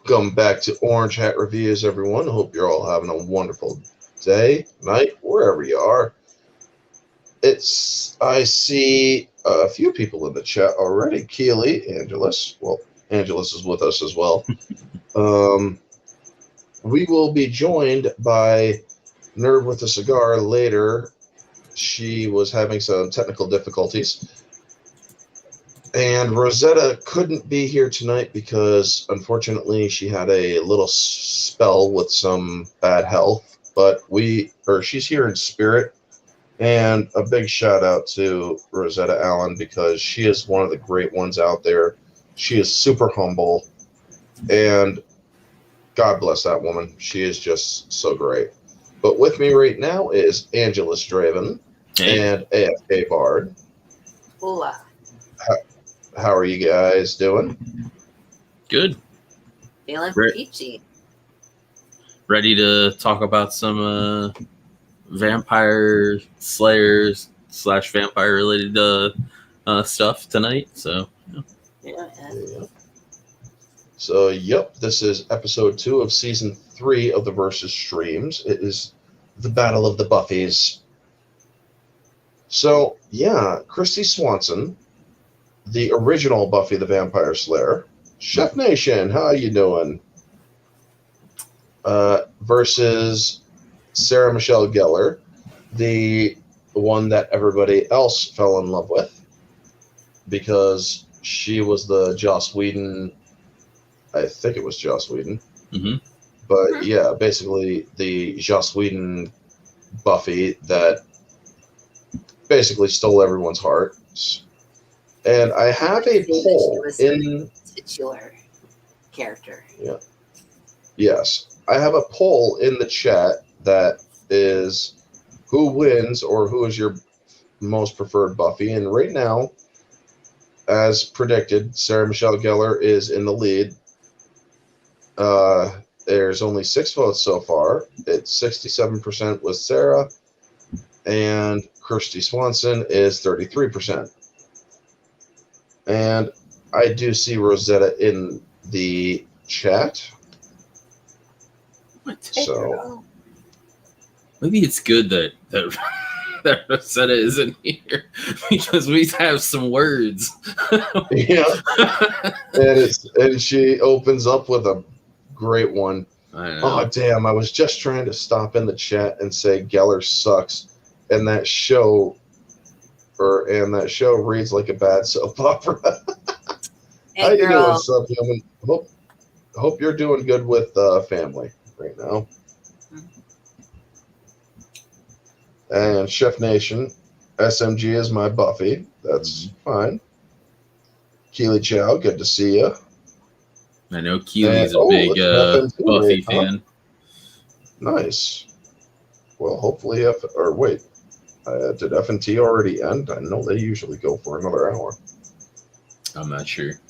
Welcome back to Orange Hat Reviews, everyone. Hope you're all having a wonderful day, night, wherever you are. I see a few people in the chat already. Keely, Angelus. Well, Angelus is with us as well. We will be joined by Nerd with a Cigar later. She was having some technical difficulties. And Rosetta couldn't be here tonight because, unfortunately, she had a little spell with some bad health. But she's here in spirit. And a big shout out to Rosetta Allen because she is one of the great ones out there. She is super humble. And God bless that woman. She is just so great. But with me right now is Angelus Draven and AFK Bard. Hola. How are you guys doing? Good. Feeling peachy. Ready to talk about some vampire slayers / vampire related stuff tonight. So Yeah. So this is episode 2 of season 3 of the Versus streams. It is the Battle of the Buffies. So Kristy Swanson, the original Buffy the Vampire Slayer. Chef Nation, how you doing? Versus Sarah Michelle Gellar, the one that everybody else fell in love with because she was the Joss Whedon. I think it was Joss Whedon. Mm-hmm. But yeah, basically the Joss Whedon Buffy that basically stole everyone's hearts. And I have a poll in titular character. Yeah. Yes. I have a poll in the chat that is who wins or who is your most preferred Buffy. And right now, as predicted, Sarah Michelle Gellar is in the lead. There's only 6 votes so far. It's 67% with Sarah, and Kristy Swanson is 33%. And I do see Rosetta in the chat. So maybe it's good that that Rosetta isn't here because we have some words. Yeah, and she opens up with a great one. Oh damn! I was just trying to stop in the chat and say Gellar sucks, and that show reads like a bad soap opera. How you doing, Subhuman? Hope you're doing good with family right now. And Chef Nation, SMG is my Buffy. That's fine. Keely Chow, good to see you. I know Keely's a big Buffy fan. Nice. Well, hopefully did FNT already end? I know they usually go for another hour. I'm not sure.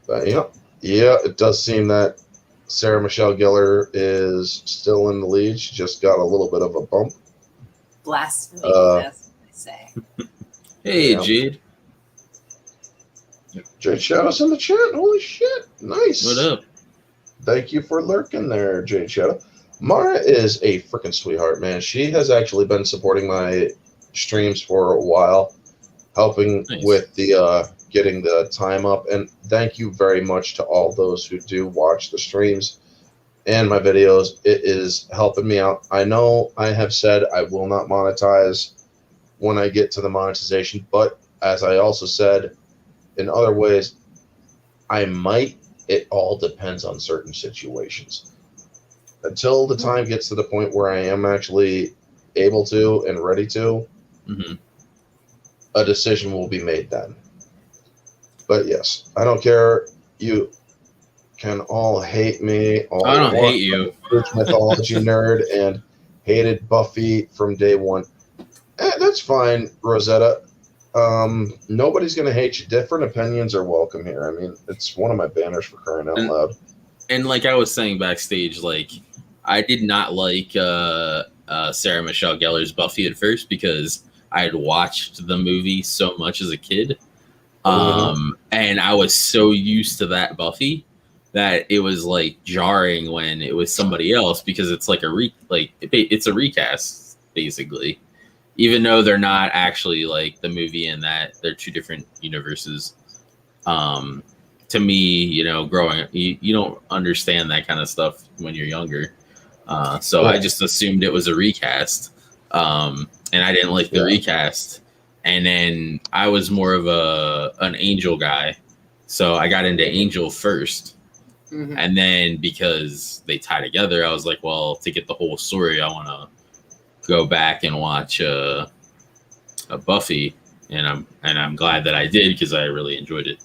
But yeah, it does seem that Sarah Michelle Gellar is still in the lead. She just got a little bit of a bump. Blasphemy, that's what I say. Hey, Jade. Jade Shadow's in the chat. Holy shit. Nice. What up? Thank you for lurking there, Jade Shadow. Mara is a freaking sweetheart, man. She has actually been supporting my streams for a while, helping with the getting the time up. And thank you very much to all those who do watch the streams and my videos. It is helping me out. I know I have said I will not monetize when I get to the monetization, but as I also said, in other ways, I might. It all depends on certain situations. Until the time gets to the point where I am actually able to and ready to, a decision will be made then. But yes, I don't care. You can all hate me. I don't hate you. Rich mythology nerd and hated Buffy from day one. That's fine, Rosetta. Nobody's going to hate you. Different opinions are welcome here. I mean, it's one of my banners for crying out loud. And like I was saying backstage, like I did not like Sarah Michelle Gellar's Buffy at first because I had watched the movie so much as a kid. And I was so used to that Buffy that it was like jarring when it was somebody else, because it's like it's a recast basically, even though they're not actually like the movie, and that they're two different universes. To me, you know, growing up, you don't understand that kind of stuff when you're younger. So I just assumed it was a recast. And I didn't like the recast. And then I was more of an Angel guy. So I got into Angel first. Mm-hmm. And then because they tie together, I was like, well, to get the whole story, I want to go back and watch a Buffy. And I'm glad that I did, because I really enjoyed it.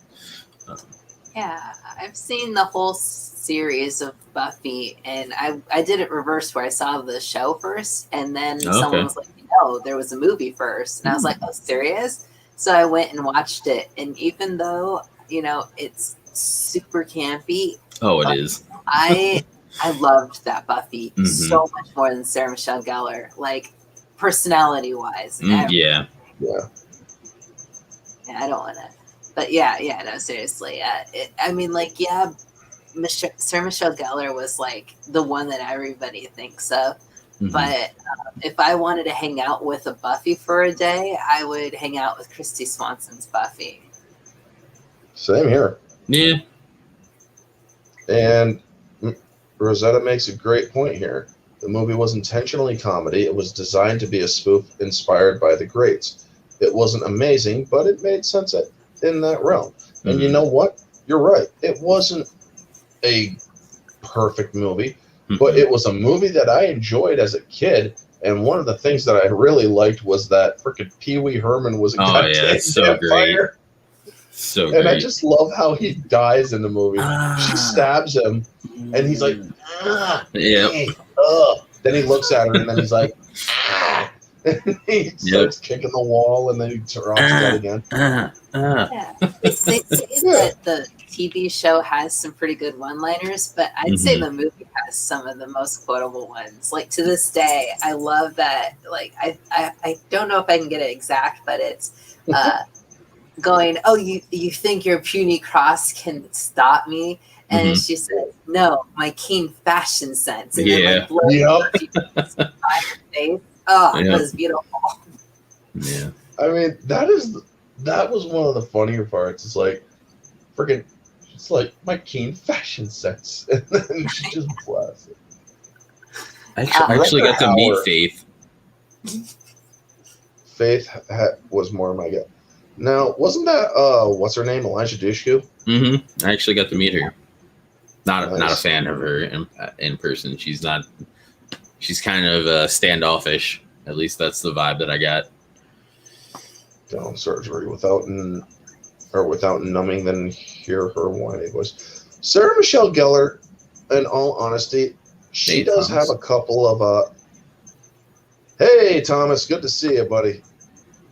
Yeah, I've seen the whole series of Buffy, and I did it reverse, where I saw the show first, and then someone was like, no, there was a movie first. And I was like, oh, serious? So I went and watched it, and even though, you know, it's super campy. Oh, it is. I loved that Buffy so much more than Sarah Michelle Gellar, like personality-wise. Yeah, I don't want to. But yeah, no, seriously. Sarah Michelle Gellar was like the one that everybody thinks of. Mm-hmm. But if I wanted to hang out with a Buffy for a day, I would hang out with Kristy Swanson's Buffy. Same here. Yeah. And Rosetta makes a great point here. The movie was intentionally comedy. It was designed to be a spoof inspired by the greats. It wasn't amazing, but it made sense in that realm. And you know what? You're right. It wasn't a perfect movie, but it was a movie that I enjoyed as a kid. And one of the things that I really liked was that freaking Pee Wee Herman was a goddamn so vampire. Great. So and great. I just love how he dies in the movie. She stabs him, and he's like, Then he looks at her, and then he's like, and he starts kicking the wall, and then he drops dead again. They say that the TV show has some pretty good one-liners, but I'd say the movie has some of the most quotable ones. Like, to this day, I love that. Like, I don't know if I can get it exact, but it's going, oh, you think your puny cross can stop me? And she said, no, my keen fashion sense. And then, like, blows face. Oh, it was beautiful. Yeah. I mean, that was one of the funnier parts. It's like, freaking, it's like my keen fashion sense. And then she just blasts it. I actually got to meet Faith. Faith was more my guy. Now, wasn't that, what's her name, Elijah Dushku? Mm-hmm. I actually got to meet her. Not a fan of her in person. She's kind of standoffish. At least that's the vibe that I got. Down surgery without numbing, then hear her whiny voice. Sarah Michelle Gellar, in all honesty, she does have a couple of hey Thomas, good to see you, buddy.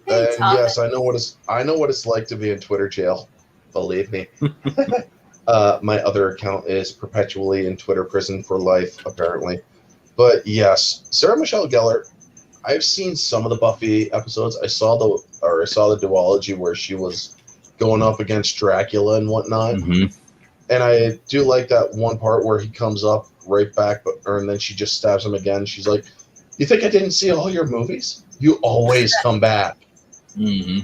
Hey, yes, I know what it's like to be in Twitter jail. Believe me. My other account is perpetually in Twitter prison for life, apparently. But yes, Sarah Michelle Gellar. I've seen some of the Buffy episodes. I saw the duology where she was going up against Dracula and whatnot. Mm-hmm. And I do like that one part where he comes up right back, and then she just stabs him again. She's like, "You think I didn't see all your movies? You always come back." Mm-hmm.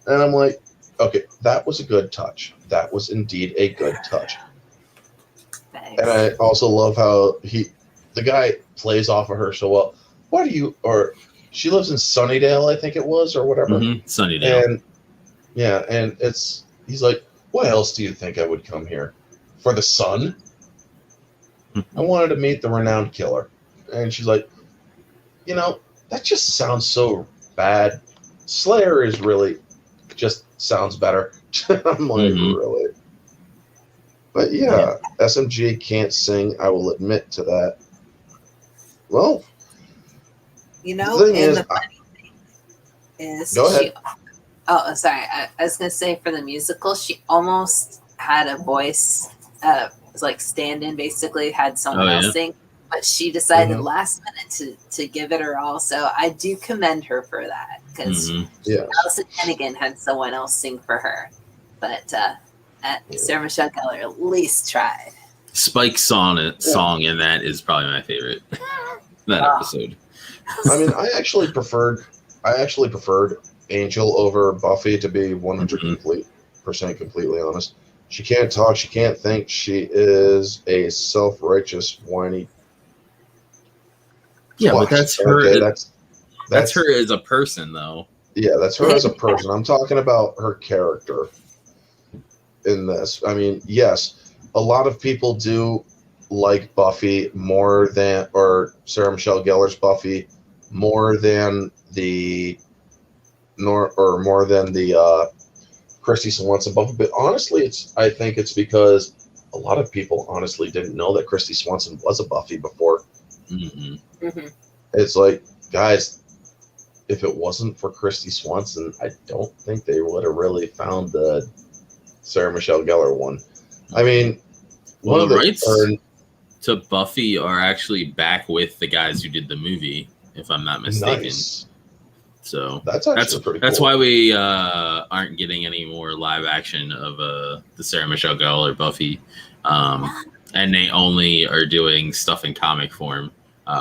And I'm like, okay, that was a good touch. That was indeed a good touch. Thanks. And I also love how the guy plays off of her so well. She lives in Sunnydale, I think it was, or whatever. Mm-hmm. Sunnydale. And he's like, why else do you think I would come here? For the sun? I wanted to meet the renowned killer. And she's like, that just sounds so bad. Slayer is really just sounds better. I'm like, really? But yeah, SMG can't sing. I will admit to that. Well, the funny thing is, go ahead. Sorry. I was going to say, for the musical, she almost had a voice, like stand-in, basically, had someone else sing, but she decided last minute to give it her all. So I do commend her for that, because Alison Hannigan had someone else sing for her. But Sarah Michelle Gellar at least tried. Spike's song in that is probably my favorite. That episode. I mean, I actually preferred Angel over Buffy, to be 100% completely honest. She can't talk, she can't think, she is a self-righteous, whiny. Yeah, but that's her. Okay, that's her as a person, though. Yeah, that's her as a person. I'm talking about her character in this. I mean, yes, a lot of people do like Buffy more than, or Sarah Michelle Gellar's Buffy more than the Kristy Swanson Buffy. But honestly, I think it's because a lot of people honestly didn't know that Kristy Swanson was a Buffy before. Mm-hmm. Mm-hmm. It's like, guys, if it wasn't for Kristy Swanson, I don't think they would have really found the Sarah Michelle Gellar one. I mean, well, the rights to Buffy are actually back with the guys who did the movie, if I'm not mistaken. Nice. So that's pretty cool. That's why we aren't getting any more live action of the Sarah Michelle Gellar Buffy, and they only are doing stuff in comic form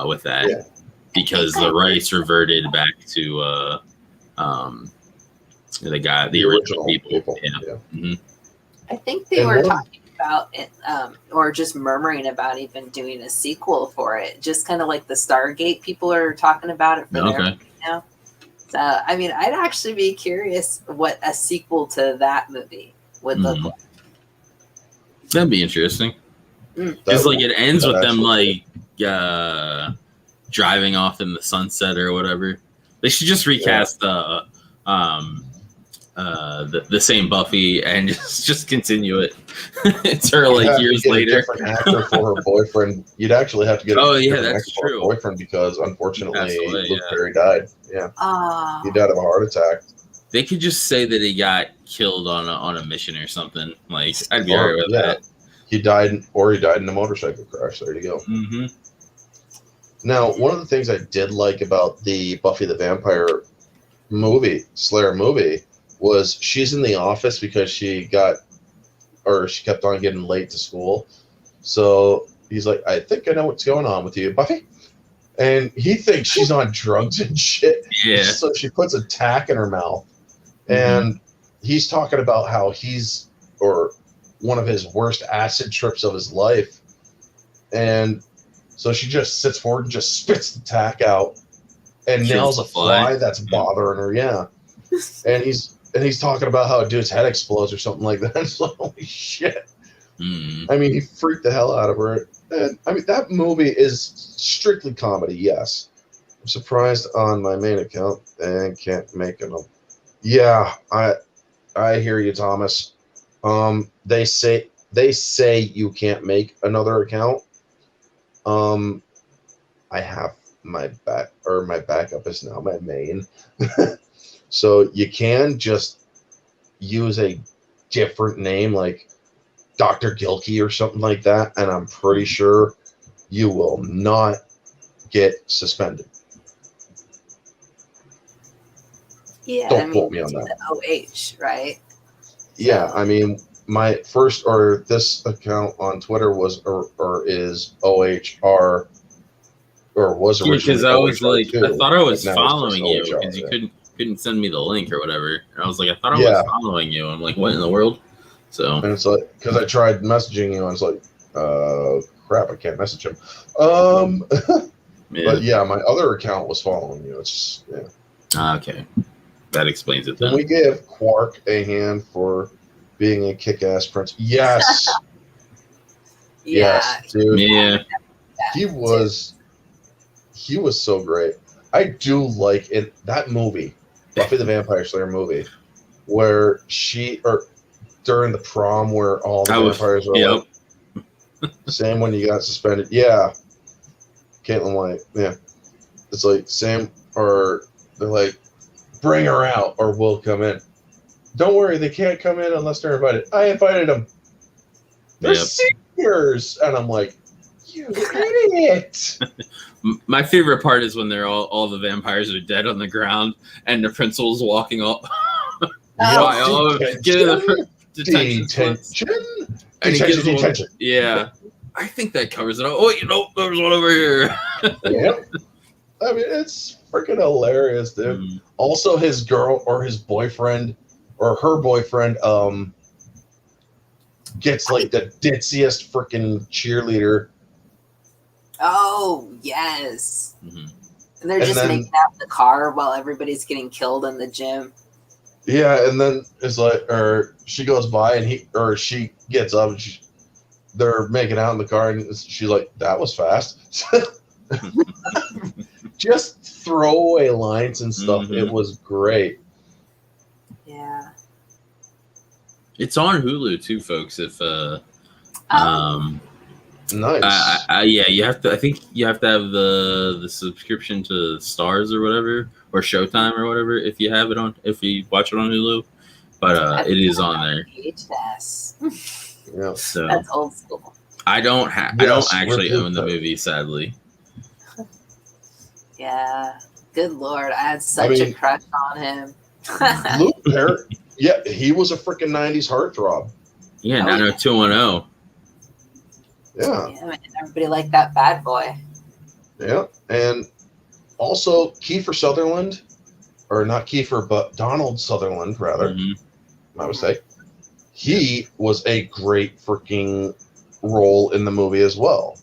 with that because the rights reverted back to the original people. Yeah. Mm-hmm. I think they were talking about it, or just murmuring about even doing a sequel for it. Just kind of like the Stargate people are talking about it for their movie now. So, I mean, I'd actually be curious what a sequel to that movie would look like. That'd be interesting. Because like it ends with them like driving off in the sunset or whatever. They should just recast the same Buffy and just continue it. It's her like years later. A different actor for her boyfriend. You'd actually have to get a different actor for her boyfriend because unfortunately Luke Perry died. Yeah, he died of a heart attack. They could just say that he got killed on a mission or something. Like I'd be alright with that. He died in a motorcycle crash. There you go. Mm-hmm. Now, one of the things I did like about the Buffy the Vampire Slayer movie, was she's in the office because she kept on getting late to school. So he's like, I think I know what's going on with you, Buffy. And he thinks she's on drugs and shit. Yeah. So she puts a tack in her mouth. And he's talking about how one of his worst acid trips of his life. And so she just sits forward and just spits the tack out and nails a fly that's bothering her. Yeah. And he's talking about how a dude's head explodes or something like that. It's like, holy shit. I mean, he freaked the hell out of her. And I mean, that movie is strictly comedy, yes. I'm surprised on my main account and can't make enough. Yeah, I hear you, Thomas. They say you can't make another account. I have my backup is now my main. So you can just use a different name like Dr. Gilkey or something like that, and I'm pretty sure you will not get suspended. Yeah, don't quote me on that. OH, right? Yeah, I mean, my first this account on Twitter was is OHR or was originally. Because I was like, I thought I was following you because you couldn't send me the link or whatever. And I was like, I thought I was following you. I'm like, what in the world? So and it's like because I tried messaging you, and I was like, crap, I can't message him. But yeah, my other account was following you. It's okay, that explains it. Then we give Quark a hand for being a kick-ass prince. Yes. Yes, dude. Yeah. He was so great. I do like that movie, Buffy the Vampire Slayer movie, where during the prom where all the vampires are like, same when you got suspended. Yeah. Caitlin White. Yeah. It's like same, or they're like, bring her out or we'll come in. Don't worry, they can't come in unless they're invited. I invited them. They're seniors. And I'm like, you idiot. My favorite part is when they're all the vampires are dead on the ground and the principal's walking up. Detention. Detention. Yeah. I think that covers it all. Oh, there's one over here. Yep. I mean, it's freaking hilarious, dude. Mm. Also, his girl or his boyfriend or her boyfriend gets like the ditziest freaking cheerleader. Oh, yes. Mm-hmm. And they're just making out in the car while everybody's getting killed in the gym. Yeah, and then it's like, or she goes by and she gets up and they're making out in the car and she's like, that was fast. Just throwaway lines and stuff. Mm-hmm. It was great. Yeah. It's on Hulu too, folks. If Nice. Yeah, you have to. I think you have to have the subscription to Stars or whatever, or Showtime or whatever. If you have it on, if you watch it on Hulu, but it is on there. VHS. Yeah. So that's old school. I don't actually own the movie, sadly. Yeah. Good Lord, I had such a crush on him. Luke Perry. Yeah, he was a freaking 90s heartthrob. Yeah, 90210. Yeah. Yeah, man, everybody liked that bad boy. Yeah. And also Kiefer Sutherland, or not Kiefer, but Donald Sutherland, rather. Mm-hmm. My mistake. He was a great freaking role in the movie as well.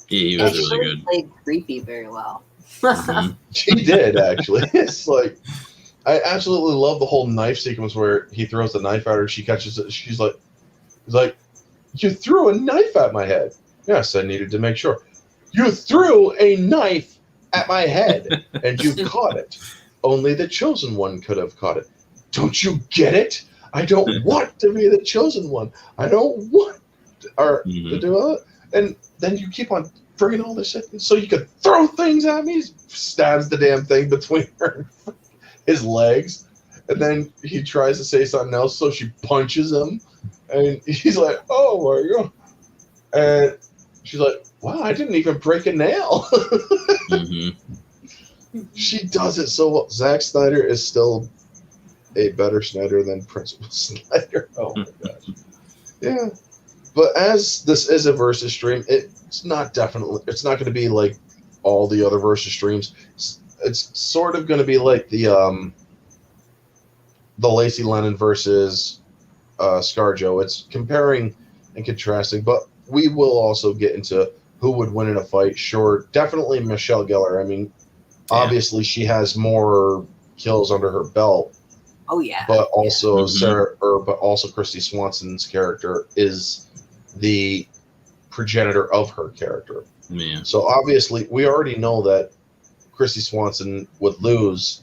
Yeah, he was really good. Played creepy very well. Mm-hmm. He did, actually. It's like, I absolutely love the whole knife sequence where he throws the knife at her. She catches it. He's like, you threw a knife at my head. Yes, I needed to make sure. You threw a knife at my head, and you caught it. Only the chosen one could have caught it. Don't you get it? I don't want to be the chosen one. I don't want to do it. And then you keep on bringing all this shit so you could throw things at me. He stabs the damn thing between his legs. And then he tries to say something else, so she punches him. And he's like, oh my God. And she's like, wow, I didn't even break a nail. Mm-hmm. She does it so well. Zack Snyder is still a better Snyder than Principal Snyder. Oh my gosh. Yeah. But as this is a versus stream, it's not going to be like all the other versus streams. It's sort of going to be like the Lacey Lennon versus ScarJo. It's comparing and contrasting, but we will also get into who would win in a fight. Sure, definitely Michelle Gellar. I mean, obviously she has more kills under her belt. Oh yeah. But also but also Kristy Swanson's character is the progenitor of her character. Yeah. So obviously we already know that Kristy Swanson would lose,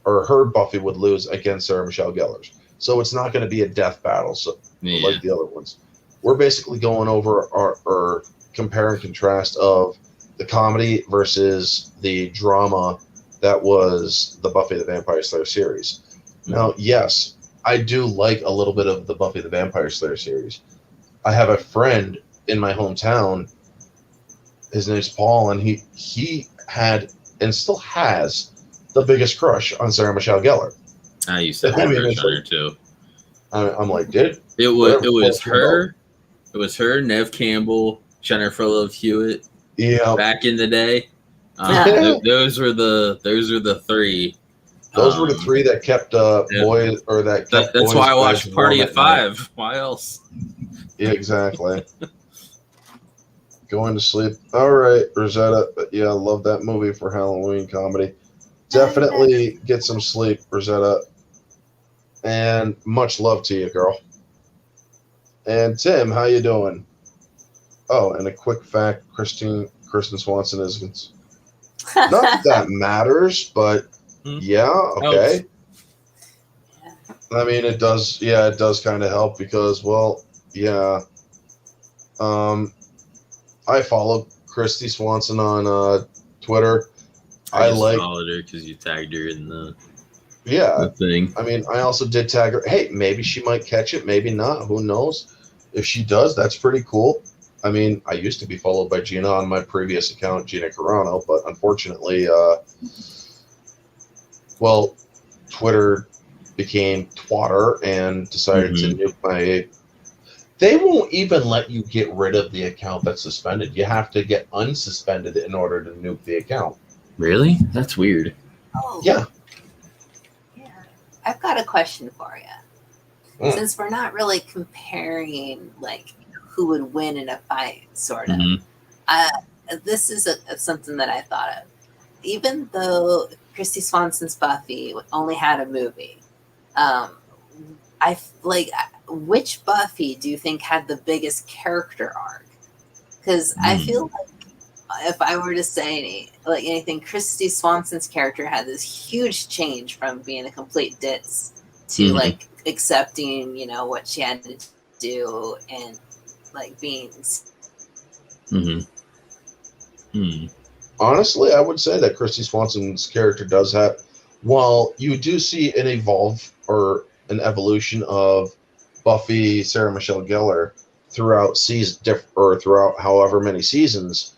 or her Buffy would lose against Sarah Michelle Gellar's. So it's not going to be a death battle like the other ones. We're basically going over our compare and contrast of the comedy versus the drama that was the Buffy the Vampire Slayer series. Now, yes, I do like a little bit of the Buffy the Vampire Slayer series. I have a friend in my hometown. His name's Paul, and he had and still has the biggest crush on Sarah Michelle Gellar. I used to have a crush on her too. I'm like, dude. It was her. It was her, Nev Campbell, Jennifer Love Hewitt. Yeah. Back in the day, those were the three. Those were the three that kept boys, or that kept. That's why I watched Party at 5. Why else? Yeah, exactly. Going to sleep. All right, Rosetta. Yeah, I love that movie for Halloween comedy. Definitely get some sleep, Rosetta. And much love to you, girl. And Tim, how you doing? Oh, and a quick fact: Kristen Swanson is not that matters, but yeah, okay. I mean, it does. Yeah, it does kind of help because, well, yeah. I follow Kristy Swanson on Twitter. I followed her because you tagged her in the thing. I mean, I also did tag her. Hey, maybe she might catch it, maybe not. Who knows? If she does, that's pretty cool. I mean, I used to be followed by Gina on my previous account, Gina Carano, but unfortunately, Twitter became twatter and decided to nuke my... They won't even let you get rid of the account that's suspended. You have to get unsuspended in order to nuke the account. Really? That's weird. Oh. Yeah. Yeah. I've got a question for you. Since we're not really comparing, like, who would win in a fight, sort of, this is something that I thought of. Even though Kristy Swanson's Buffy only had a movie, which Buffy do you think had the biggest character arc? Because I feel like if I were to say anything, Kristy Swanson's character had this huge change from being a complete ditz to like accepting, what she had to do and like being. Honestly, I would say that Kristy Swanson's character does have, while you do see an evolution of Buffy, Sarah Michelle Gellar throughout throughout however many seasons,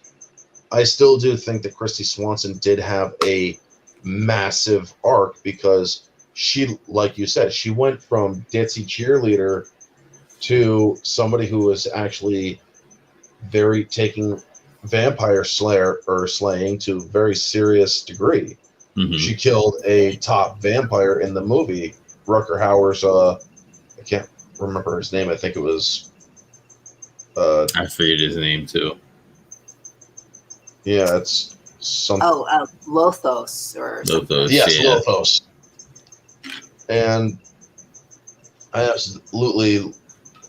I still do think that Kristy Swanson did have a massive arc because she, like you said, she went from ditzy cheerleader to somebody who was actually taking vampire slaying to a very serious degree. She killed a top vampire in the movie. Rutger Hauer's, I can't remember his name. I think it was. I forget his name too. Yeah, it's something. Lothos or something. Lothos. Yes, Yeah. Lothos. And I absolutely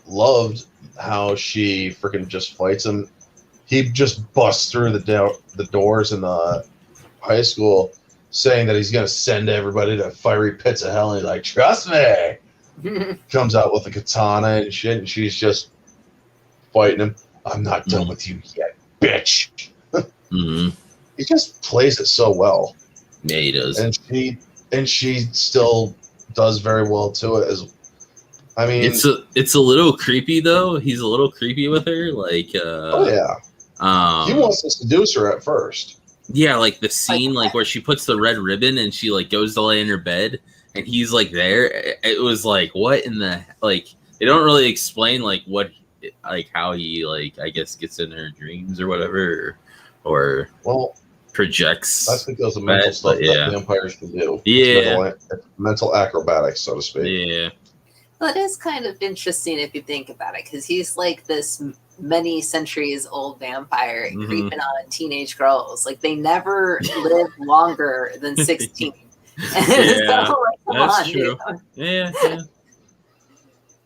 loved how she freaking just fights him. He just busts through the doors in the high school, saying that he's going to send everybody to fiery pits of hell. And he's like, trust me. Comes out with a katana and shit, and she's just fighting him. I'm not done with you yet, bitch. He just plays it so well. Yeah, he does. And she still does very well to it. I mean, it's a little creepy though. He's a little creepy with her, like. Oh yeah. He wants to seduce her at first. Yeah, like the scene, like where she puts the red ribbon and she like goes to lay in her bed, and he's like there. It was like, what in the like? They don't really explain like what, like how he like I guess gets in her dreams or whatever, or projects. That's because of mental stuff that vampires can do. Yeah, mental acrobatics, so to speak. Yeah. Well, it is kind of interesting if you think about it, because he's like this many centuries old vampire creeping on teenage girls. Like they never live longer than 16. Yeah, so, that's true. Yeah.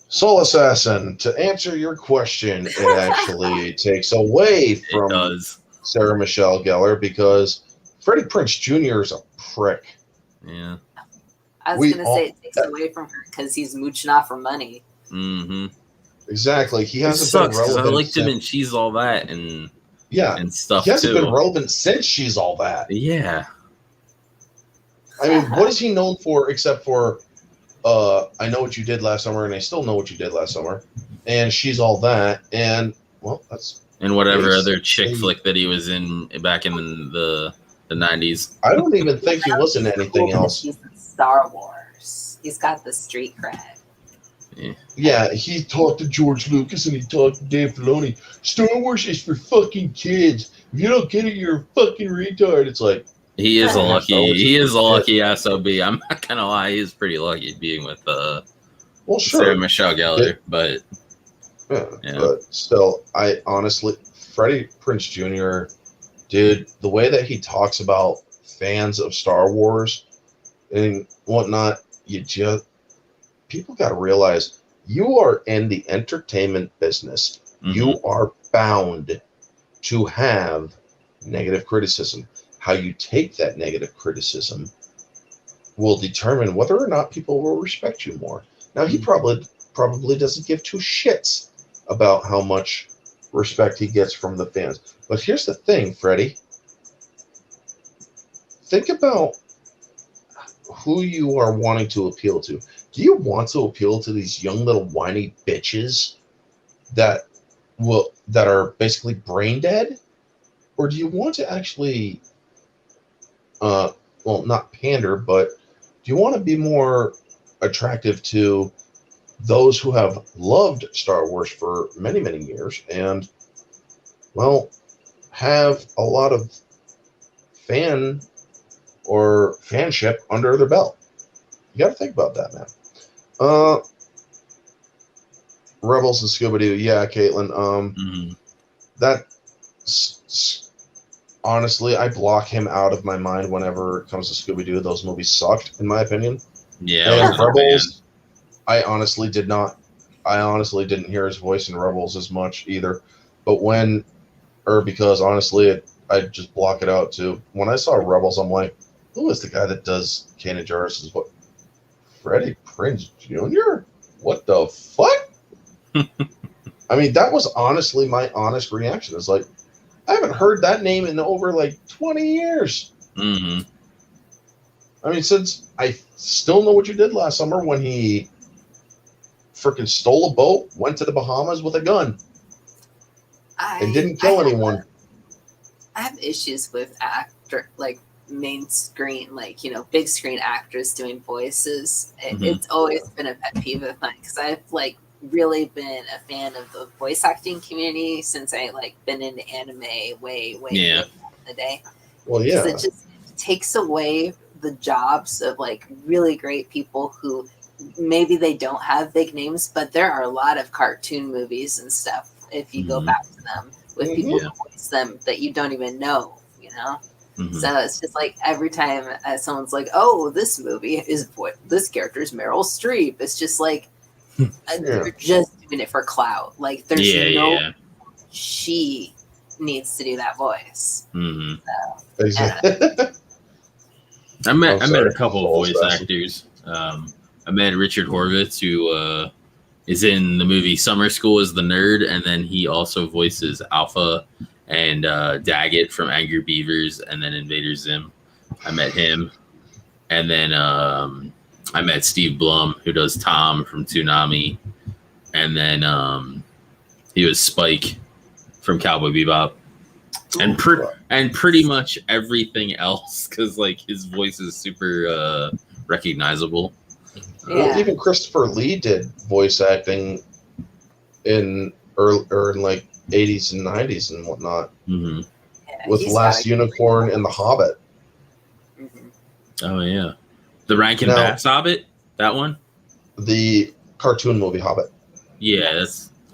Soul Assassin, to answer your question, it actually takes away from Sarah Michelle Gellar because Freddie Prinze Jr. is a prick. Yeah. I was going to say it takes away from her because he's mooching off her money. Exactly. He hasn't been relevant. I liked him in She's All That and stuff. He hasn't been relevant since She's All That. Yeah. I mean, what is he known for except for I Know What You Did Last Summer and I Still Know What You Did Last Summer and She's All That and that's and whatever other chick flick that he was in back in the 90s. I don't even think he was in anything else. He's in Star Wars. He's got the street cred. Yeah, he talked to George Lucas and he talked to Dave Filoni. Star Wars is for fucking kids. If you don't get it, you're a fucking retard. It's like he is a lucky SOB. I'm not gonna lie, he's pretty lucky being with Sarah Michelle Gellar, but still, I honestly, Freddie Prinze Jr. Dude, the way that he talks about fans of Star Wars and whatnot, people got to realize you are in the entertainment business. You are bound to have negative criticism. How you take that negative criticism will determine whether or not people will respect you more. Now, he probably doesn't give two shits about how much respect he gets from the fans. But here's the thing, Freddie. Think about who you are wanting to appeal to. Do you want to appeal to these young little whiny bitches that are basically brain dead? Or do you want to actually not pander, but do you want to be more attractive to those who have loved Star Wars for many, many years and, well, have a lot of fan or fanship under their belt. You got to think about that, man. Rebels and Scooby-Doo, yeah, Caitlin. That honestly, I block him out of my mind whenever it comes to Scooby-Doo. Those movies sucked, in my opinion. Yeah, and Rebels, I honestly didn't hear his voice in Rebels as much either. But because honestly, I just block it out too. When I saw Rebels, I'm like, who is the guy that does Kanan Jarrus's voice? Freddie Prinze Jr.? What the fuck? I mean, that was honestly my honest reaction. It's like, I haven't heard that name in over like 20 years. Mm-hmm. I mean, since I still know what you did last summer when he freaking stole a boat, went to the Bahamas with a gun, and didn't kill anyone. I have issues with main screen, big screen actors doing voices. It's always been a pet peeve of mine because I've really been a fan of the voice acting community since I been into anime way back in the day. Well, yeah, it just takes away the jobs of really great people who maybe they don't have big names, but there are a lot of cartoon movies and stuff if you go back to them with people who voice them that you don't even know, So it's just every time someone's like, "Oh, this movie is this character is Meryl Streep," it's just they're just doing it for clout. There's she needs to do that voice. So, exactly. I met a couple of voice actors. I met Richard Horvitz, who is in the movie Summer School as the nerd, and then he also voices Alpha and Daggett from Angry Beavers and then Invader Zim. I met him. And then I met Steve Blum, who does Tom from Toonami. And then he was Spike from Cowboy Bebop. And pretty much everything else, because his voice is super recognizable. Well, even Christopher Lee did voice acting in early, or in 80s and 90s and whatnot. With Last Unicorn and The Hobbit. Oh yeah, the Rankin Bass Hobbit, that one. The cartoon movie Hobbit. Yeah,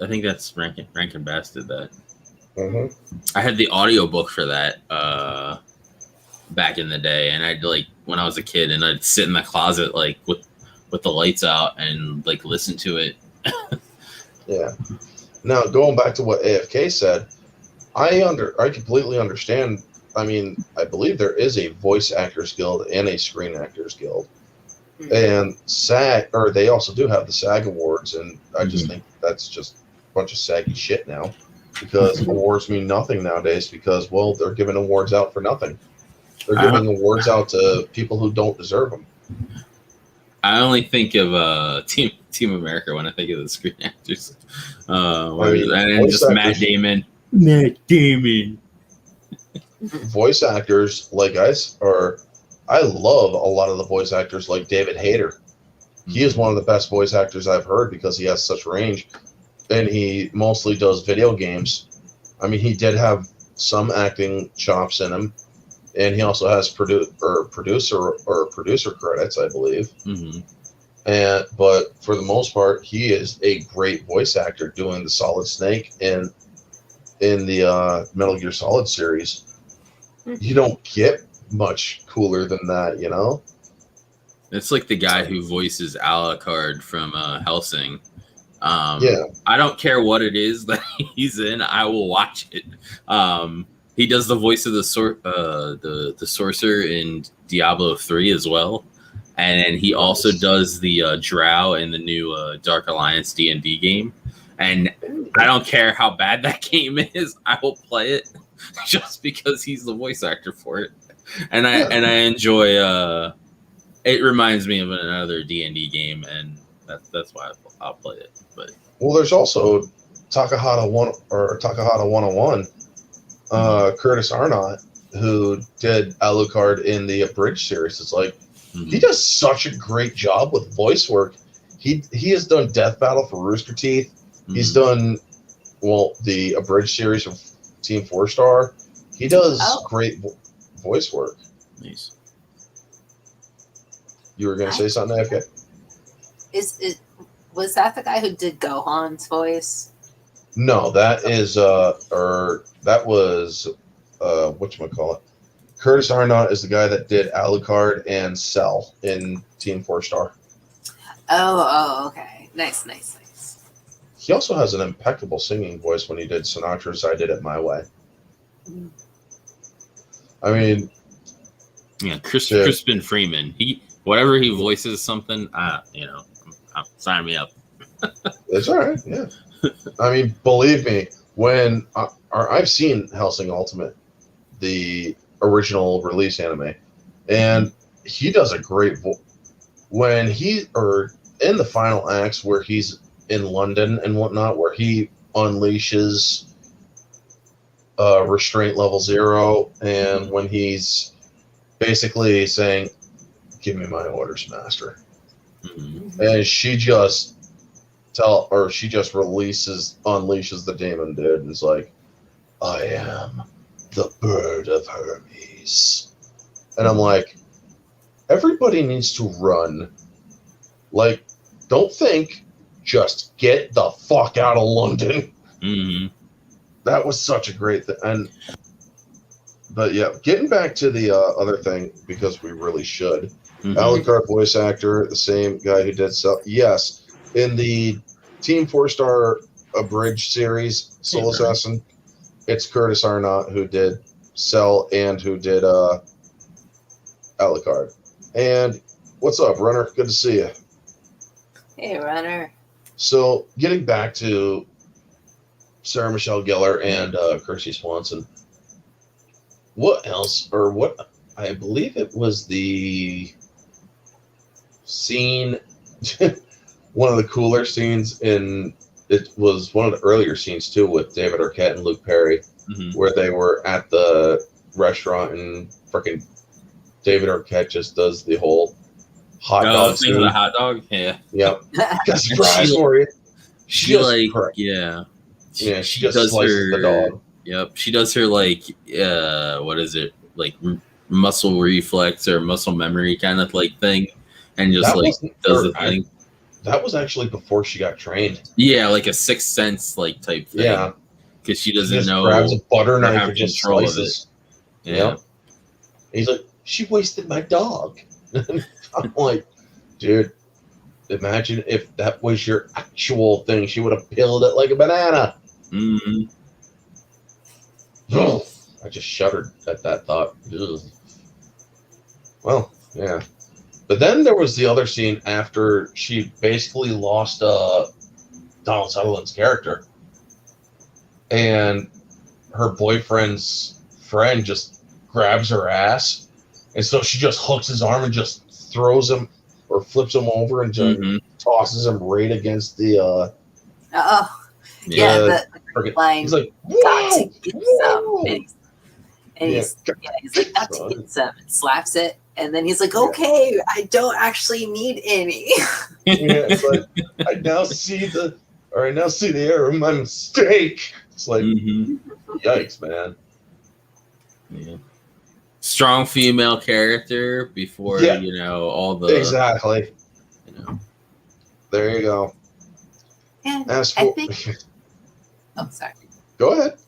I think that's Rankin Bass did that. I had the audiobook for that back in the day, and I'd when I was a kid, and I'd sit in the closet with the lights out and listen to it. Yeah. Now going back to what AFK said, I completely understand. I mean, I believe there is a voice actors guild and a screen actors guild, and SAG, or they also do have the SAG awards, and I just think that's just a bunch of saggy shit now, because awards mean nothing nowadays. Because they're giving awards out for nothing. They're giving awards out to people who don't deserve them. I only think of Team America when I think of the screen actors. And just Matt Damon. Voice actors I love a lot of the voice actors like David Hayter. He is one of the best voice actors I've heard because he has such range, and he mostly does video games. I mean, he did have some acting chops in him, and he also has producer credits, I believe. But for the most part, he is a great voice actor doing the Solid Snake in the Metal Gear Solid series. You don't get much cooler than that, It's like the guy who voices Alucard from Hellsing. I don't care what it is that he's in, I will watch it. He does the voice of the sorcerer in Diablo 3 as well, and he also does the Drow in the new Dark Alliance D&D game. And I don't care how bad that game is, I will play it just because he's the voice actor for it. And I enjoy. It reminds me of another D&D game, and that's why I'll play it. But there's also Takahata 101, Curtis Arnott, who did Alucard in the Abridged series. It's He does such a great job with voice work. He has done Death Battle for Rooster Teeth. He's done the abridged series of Team 4-Star. He does great voice work. Nice. You were going to say something, AFK? Was that the guy who did Gohan's voice? No, that was whatchamacallit. Curtis Arnott is the guy that did Alucard and Cell in Team 4-Star. Oh, okay. Nice. He also has an impeccable singing voice when he did Sinatra's I Did It My Way. I mean... Yeah, Crispin Freeman. Whatever he voices something, sign me up. That's all right, yeah. I mean, believe me, when I've seen Hellsing Ultimate, the original release anime, and he does a great voice. When in the final acts where he's in London and whatnot, where he unleashes restraint level 0, and when he's basically saying, "Give me my orders, master," and she just unleashes the demon, dude, and is like, "I am the bird of Hermes," and I'm like, everybody needs to run. Like, don't think, just get the fuck out of London. That was such a great thing. But yeah, getting back to the other thing, because we really should. Alucard voice actor, the same guy who did Cell. Yes, in the Team 4-Star abridged series, Soul Assassin, it's Curtis Arnott who did Cell and who did Alucard. And what's up, Runner? Good to see you. Hey, Runner. So, getting back to Sarah Michelle Gellar and Kristy Swanson, what else, I believe it was the scene, one of the cooler scenes it was one of the earlier scenes too, with David Arquette and Luke Perry, where they were at the restaurant and freaking David Arquette just does the whole hot dog scene. The hot dog? Yeah. Yep. Got a surprise for you. She she just slices the dog. Yep. She does her what is it? Like muscle reflex or muscle memory kind of thing. And just does the thing. That was actually before she got trained. Yeah, like a sixth sense type thing. Yeah. Because she doesn't know. Grabs a butter knife and just slices. Yeah. Yep. He's like, she wasted my dog. I'm like, dude, imagine if that was your actual thing. She would have peeled it like a banana. I just shuddered at that thought. Ugh. Well, yeah. But then there was the other scene after she basically lost Donald Sutherland's character. And her boyfriend's friend just grabs her ass. And so she just hooks his arm and just throws him or flips him over and just tosses him right against the... the line. He's like, got to get some. And he's like, got to get some. And slaps it. And then he's like, okay, I don't actually need any. It's like, I now see the error of my mistake. It's like, yikes, man. Yeah. Strong female character before, all the... Exactly. There you go. And I think... Oh, sorry. Go ahead.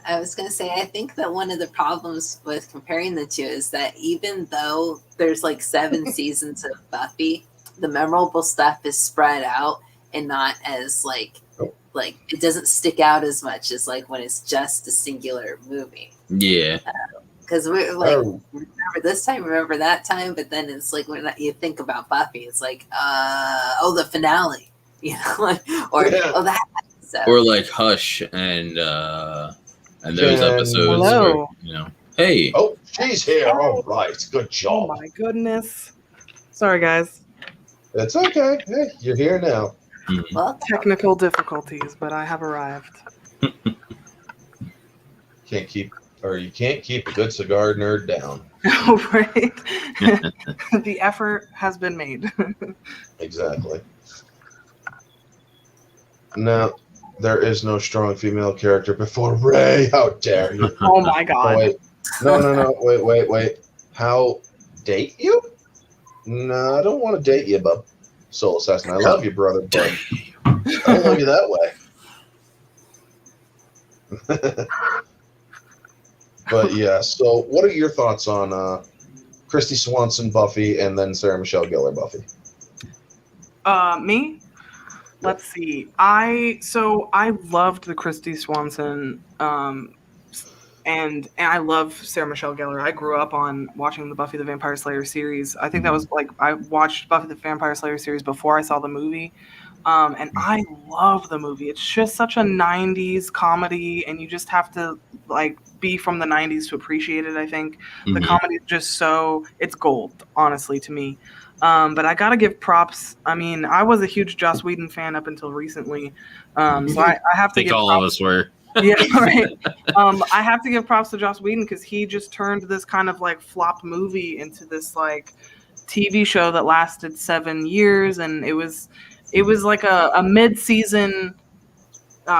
I was going to say, I think that one of the problems with comparing the two is that even though there's 7 seasons of Buffy, the memorable stuff is spread out and not as it doesn't stick out as much as when it's just a singular movie. Yeah. Because we're remember this time, remember that time, but then it's when you think about Buffy, it's the finale, that episode. Or Hush and those episodes where, hey. Oh, she's here. All right. Good job. Oh, my goodness. Sorry, guys. It's okay. Hey, you're here now. Well, technical difficulties, but I have arrived. Can't keep or you can't keep a good cigar nerd down. Right? The effort has been made. Exactly. No, there is no strong female character before Ray. How dare you? Oh my Oh, god. wait. No. Wait. How date you? No, I don't want to date you, bub. Soul Assassin, I love you, brother, but I don't love you that way. But yeah, so what are your thoughts on Kristy Swanson Buffy and then Sarah Michelle Gellar Buffy? Me? Let's see. I loved the Kristy Swanson and I love Sarah Michelle Gellar. I grew up on watching the Buffy the Vampire Slayer series. I think that was like I watched Buffy the Vampire Slayer series before I saw the movie. And I love the movie. It's just such a 90s comedy, and you just have to like be from the 90s to appreciate it, I think. The comedy is just it's gold, honestly, to me. But I gotta give props. I mean, I was a huge Joss Whedon fan up until recently. So I have to I think give all props. of us were. Yeah, right. I have to give props to Joss Whedon because he just turned this kind of like flop movie into this like TV show that lasted 7 years, and it was like a mid-season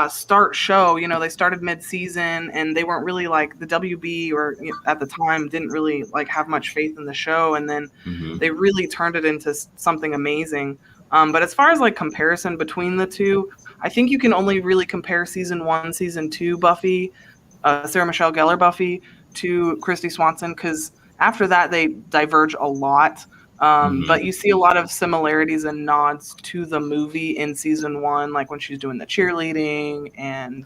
start show. You know, they started mid-season, and they weren't really like the WB or at the time didn't really like have much faith in the show, and then they really turned it into something amazing. But as far as like comparison between the two, I think you can only really compare season 1, season 2 Buffy, Sarah Michelle Gellar Buffy to Kristy Swanson, because after that they diverge a lot. But you see a lot of similarities and nods to the movie in season 1, like when she's doing the cheerleading and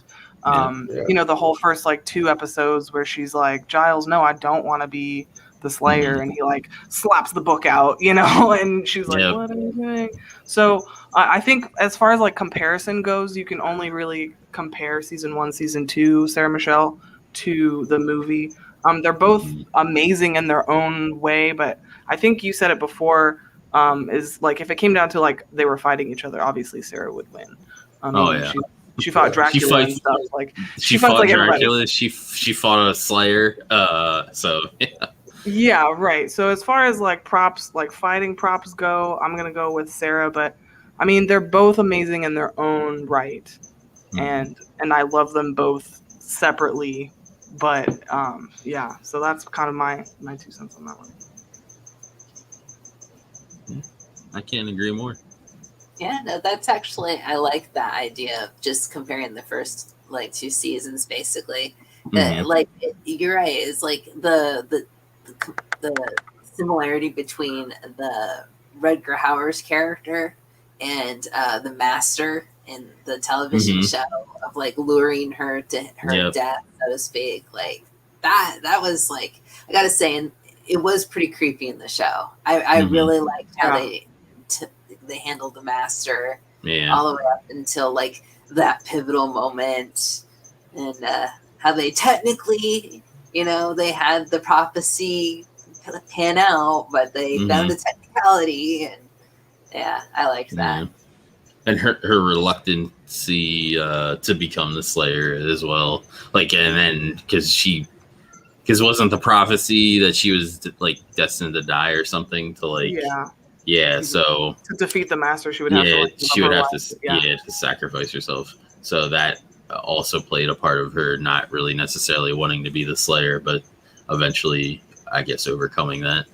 you know, the whole first like 2 episodes where she's like, Giles, no, I don't want to be the Slayer, and he like slaps the book out, you know, and she's like, what are you doing? So I think as far as like comparison goes, you can only really compare season 1, season 2 Sarah Michelle to the movie. They're both amazing in their own way, but I think you said it before, is like if it came down to like they were fighting each other, obviously Sarah would win. She fought Dracula and stuff. Like she fought fought like Dracula. everybody. She fought a Slayer. So yeah. Yeah, right. So as far as like props, like fighting props go, I'm gonna go with Sarah. But I mean, they're both amazing in their own right, and I love them both separately. But yeah, so that's kind of my 2 cents on that one. I can't agree more. Yeah, no, that's actually, I like that idea of just comparing the first like 2 seasons, basically. Like you're right. It's like the similarity between the Rutger Hauer's character and the Master in the television show of like luring her to her death, so to speak. Like that was like, I gotta say, and it was pretty creepy in the show. I really liked how they handled the Master all the way up until like that pivotal moment, and how they technically, you know, they had the prophecy pan out, but they found a technicality, and yeah, I liked that. And her reluctancy to become the Slayer as well, like, and then because wasn't the prophecy that she was like destined to die or something, to like so to defeat the Master she would have to sacrifice herself. So that also played a part of her not really necessarily wanting to be the Slayer, but eventually, I guess, overcoming that.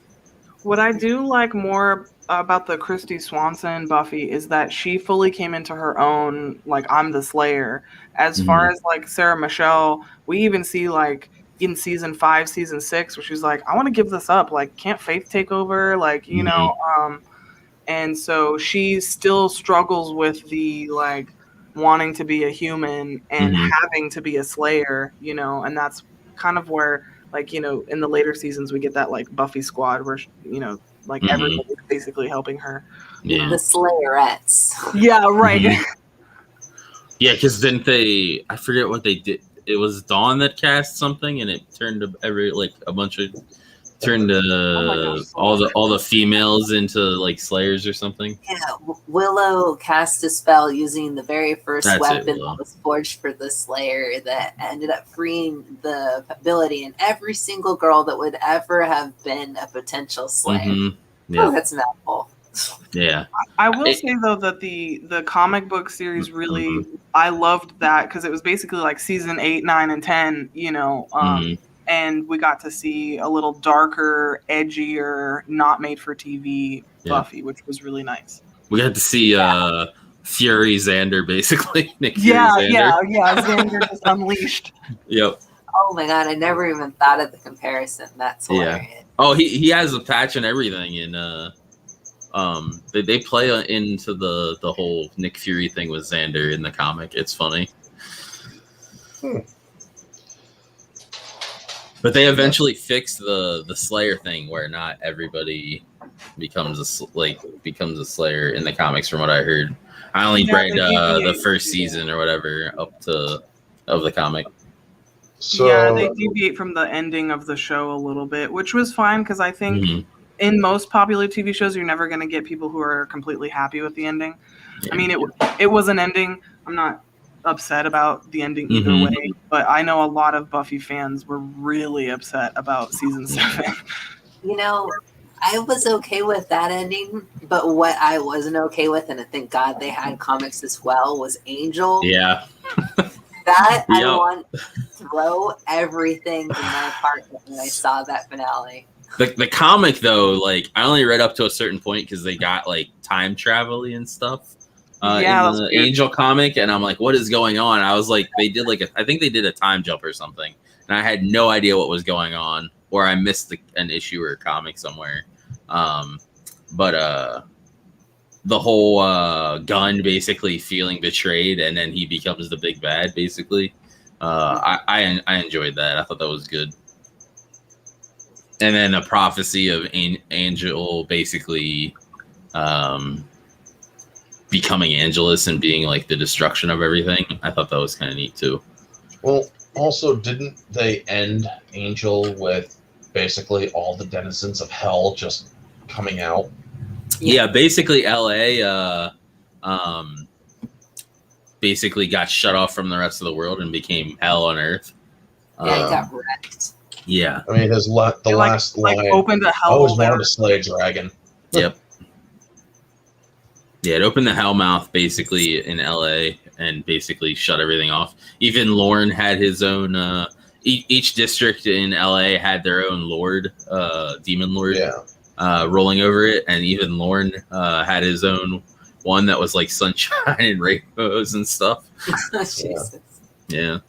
What I do like more about the Kristy Swanson Buffy is that she fully came into her own, like, I'm the Slayer. As far as like Sarah Michelle, we even see like in season 5, season 6, where she's like, I want to give this up. Like, can't Faith take over? Like, you know, and so she still struggles with the like wanting to be a human and having to be a Slayer, you know, and that's kind of where, like, you know, in the later seasons we get that like Buffy squad where, you know, like everybody's basically helping her. The Slayerettes. Yeah, right. Yeah, because didn't they? I forget what they did. It was Dawn that cast something, and it turned a bunch of Turned gosh, all the females into like slayers or something. Yeah, Willow cast a spell using the very first That's it, weapon Willow. that was forged for the Slayer that ended up freeing the ability in every single girl that would ever have been a potential Slayer. Mm-hmm. Oh, Yeah, that's a mouthful. yeah. I will say though that the comic book series really, I loved that because it was basically like season 8, 9, and 10, and we got to see a little darker, edgier, not made for TV Buffy, which was really nice. We got to see Fury Xander, basically. Nick Fury Yeah, Xander. Xander just unleashed. Yep. Oh my god, I never even thought of the comparison. That's hilarious. Oh, he has a patch and everything, and they play into the whole Nick Fury thing with Xander in the comic. It's funny. But they eventually fix the Slayer thing where not everybody becomes a Slayer in the comics, from what I heard. I only read the first season or whatever of the comic. So, yeah, they deviate from the ending of the show a little bit, which was fine because I think in most popular TV shows, you're never going to get people who are completely happy with the ending. Yeah. I mean, it was an ending. I'm not upset about the ending either way, but I know a lot of Buffy fans were really upset about season 7. I was okay with that ending, but what I wasn't okay with, and I thank God they had comics as well, was Angel. Yeah. That I want to throw everything in my apartment when I saw that finale. The comic though, like I only read up to a certain point because they got like time travel-y and stuff. In the Angel comic, and I'm like, what is going on? I was like, they did I think they did a time jump or something, and I had no idea what was going on, or I missed an issue or a comic somewhere. But the whole Gunn basically feeling betrayed, and then he becomes the big bad, basically. I enjoyed that. I thought that was good. And then a prophecy of Angel basically becoming Angelus and being like the destruction of everything. I thought that was kind of neat too. Well, also, didn't they end Angel with basically all the denizens of hell just coming out? Yeah, basically LA basically got shut off from the rest of the world and became hell on Earth. Yeah, it got wrecked. Yeah. I mean, the last line, opened a hell. I always wanted to slay a dragon. Yep. Yeah, it opened the hellmouth basically in LA and basically shut everything off. Even Lorne had his own. Each district in LA had their own lord, demon lord, rolling over it, and even Lorne had his own one that was like sunshine and rainbows and stuff. Jesus. Yeah.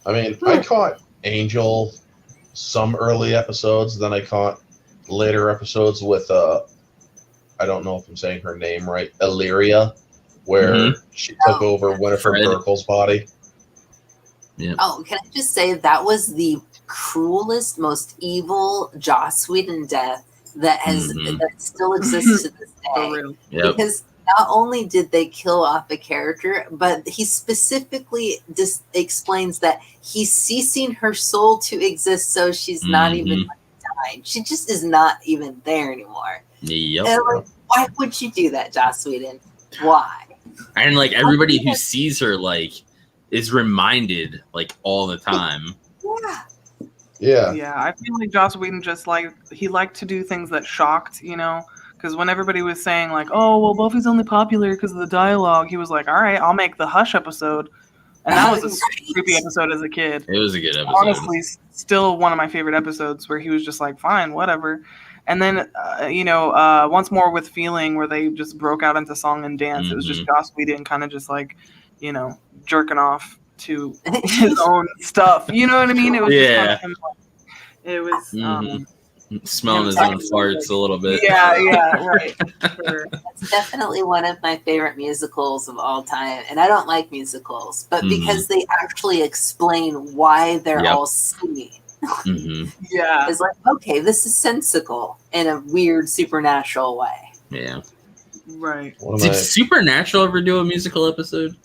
I mean, I caught Angel some early episodes, then I caught later episodes with I don't know if I'm saying her name right, Illyria, where she took over Winifred Burkle's body. Yeah. Oh, can I just say that was the cruelest, most evil Joss Whedon death that still exists to this day. Yep. Because not only did they kill off a character, but he specifically explains that he's ceasing her soul to exist, so she's not even dying. She just is not even there anymore. Yep. And why would you do that, Joss Whedon? Why? And like everybody who sees her like is reminded like all the time. Yeah. I feel like Joss Whedon just he liked to do things that shocked, because when everybody was saying like, oh well, Buffy's only popular because of the dialogue, he was like, all right, I'll make the Hush episode, and that was a creepy episode as a kid. It was a good episode. Honestly, still one of my favorite episodes where he was just like, fine, whatever. And then, once more with Feeling, where they just broke out into song and dance. It was just Joss Whedon kind of just like, jerking off to his own stuff. You know what I mean? It was just kind of him, it was smelling his own farts a little bit. Yeah, right. Sure. It's definitely one of my favorite musicals of all time. And I don't like musicals, but because they actually explain why they're all singing. Yeah, it's like, okay, this is sensical in a weird supernatural way. Yeah, right. Did Supernatural ever do a musical episode?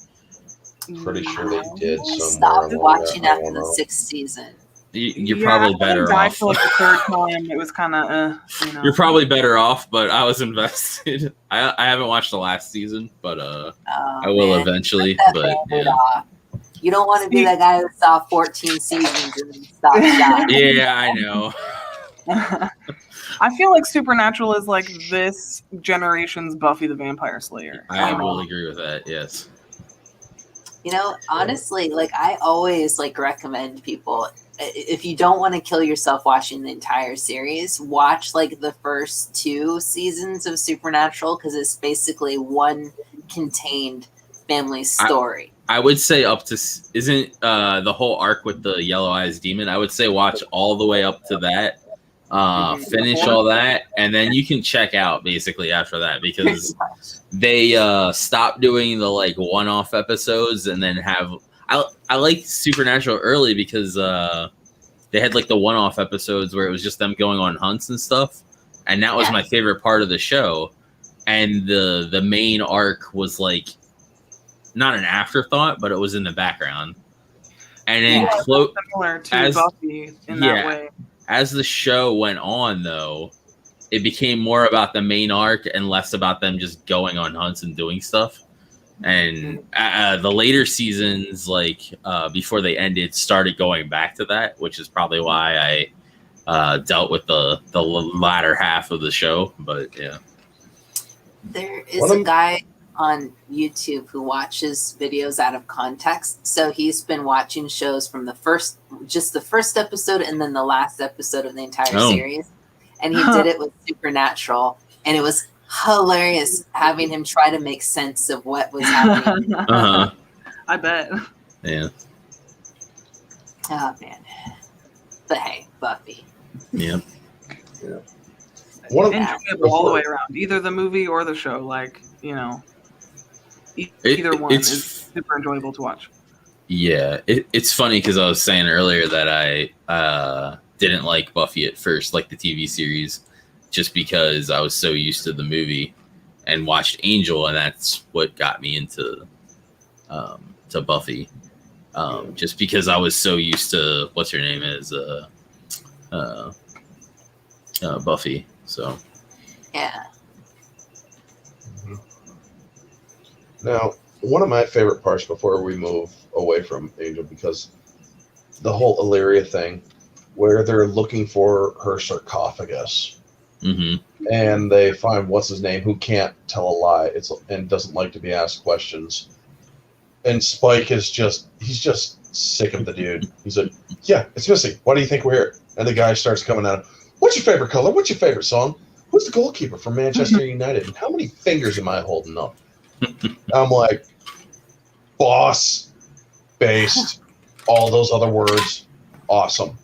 Pretty sure they did. I stopped watching after the 6th season. You're probably better died off. for like the third time. It was kind of, You're probably better off, but I was invested. I haven't watched the last season, but I will eventually. But yeah. You don't want to be that guy who saw 14 seasons and then stopped. Yeah, I know. I feel like Supernatural is like this generation's Buffy the Vampire Slayer. I will agree with that. Yes. Honestly, like I always like recommend people, if you don't want to kill yourself watching the entire series, watch like the first 2 seasons of Supernatural, because it's basically one contained family story. I would say up to isn't the whole arc with the yellow eyes demon. I would say watch all the way up to that. Finish all that, and then you can check out basically after that, because they stopped doing the like one-off episodes and then have I like Supernatural early because they had like the one-off episodes where it was just them going on hunts and stuff, and that was my favorite part of the show. And the main arc was like not an afterthought, but it was in the background. And then similar to Buffy in that way. As the show went on, though, it became more about the main arc and less about them just going on hunts and doing stuff. And the later seasons, like before they ended, started going back to that, which is probably why I dealt with the latter half of the show. But yeah, there is a guy on YouTube who watches videos out of context. So he's been watching shows from the first episode and then the last episode of the entire series. And he did it with Supernatural. And it was hilarious having him try to make sense of what was happening. I bet. Yeah. Oh, man. But hey, Buffy. Yeah. Enjoyable all the way around. Either the movie or the show. Like, either one is super enjoyable to watch. Yeah, it's funny because I was saying earlier that I didn't like Buffy at first, like the TV series, just because I was so used to the movie and watched Angel, and that's what got me into to Buffy. Just because I was so used to what's her name is Buffy. So yeah. Now, one of my favorite parts before we move away from Angel, because the whole Illyria thing, where they're looking for her sarcophagus, and they find what's his name, who can't tell a lie, and doesn't like to be asked questions, and Spike is he's just sick of the dude. He's like, "Yeah, it's missing. Why do you think we're here?" And the guy starts coming at him. "What's your favorite color? What's your favorite song? Who's the goalkeeper for Manchester United? And how many fingers am I holding up?" I'm like, boss, based, all those other words, awesome.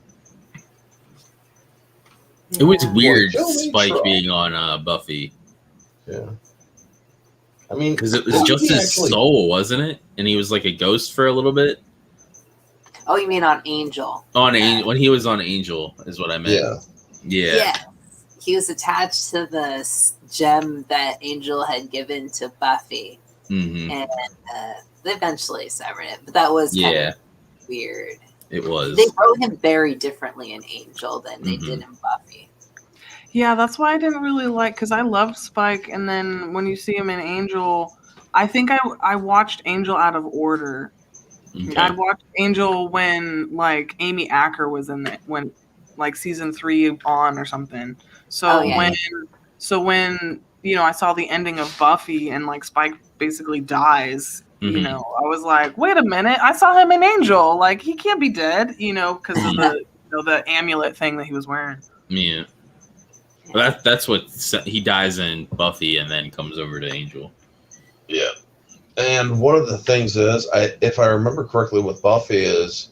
It was weird, Spike being on Buffy. Yeah. I mean, because it was just his soul, wasn't it? And he was like a ghost for a little bit. Oh, you mean on Angel? Angel, when he was on Angel, is what I meant. Yeah. He was attached to the gem that Angel had given to Buffy. And they eventually severed it, but that was kind of weird. It was. They wrote him very differently in Angel than they did in Buffy. Yeah, that's why I didn't really like, because I loved Spike, and then when you see him in Angel, I think I watched Angel out of order. Okay. I watched Angel when like Amy Acker was in it, when like season 3 on or something. So when I saw the ending of Buffy and like Spike basically dies, I was like, wait a minute, I saw him in Angel. Like, he can't be dead, because of the amulet thing that he was wearing. Yeah. Well, that's what he dies in Buffy and then comes over to Angel. Yeah. And one of the things is, if I remember correctly with Buffy, is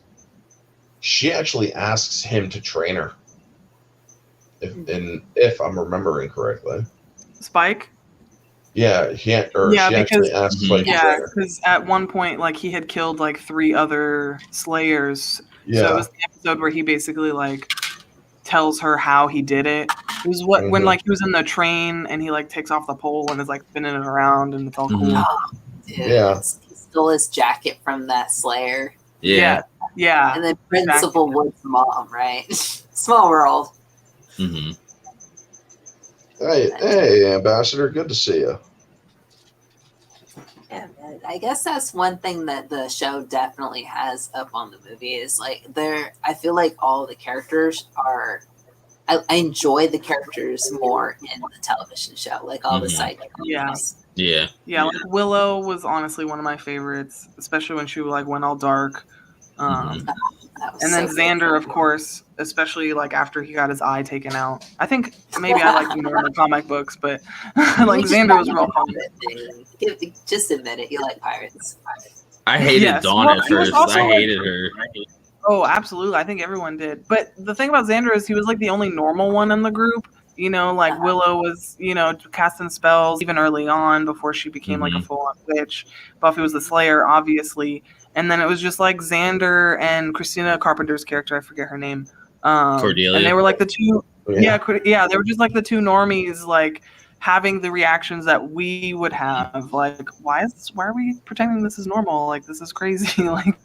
she actually asks him to train her. If I'm remembering correctly. Spike? Yeah, she actually asked Spike to train her. Because at one point, like, he had killed like 3 other Slayers. Yeah. So it was the episode where he basically like tells her how he did it. It was when like he was in the train and he like takes off the pole and is like spinning it around and it's all cool. Oh, dude. Yeah. He stole his jacket from that Slayer. Yeah. Yeah. And then Principal Wood's mom, right? Small world. Mm-hmm. Hey, Ambassador, good to see you. Yeah, I guess that's one thing that the show definitely has up on the movie is like I feel like all the characters are. I enjoy the characters more in the television show, like all the side characters. Yeah. Like Willow was honestly one of my favorites, especially when she like went all dark. And then Xander, of course, especially like after he got his eye taken out. I think maybe I liked him more in the comic books, but like Xander was real fun. Just admit it, you like pirates. I hated Dawn at first. I hated her. Oh, absolutely. I think everyone did. But the thing about Xander is he was like the only normal one in the group. You know, like Willow was, casting spells even early on before she became like a full-on witch. Buffy was the Slayer, obviously. And then it was just like Xander and Christina Carpenter's character. I forget her name. Cordelia. And they were like the two. Yeah, they were just like the two normies, like having the reactions that we would have. Like, why are we pretending this is normal? Like, this is crazy. Like,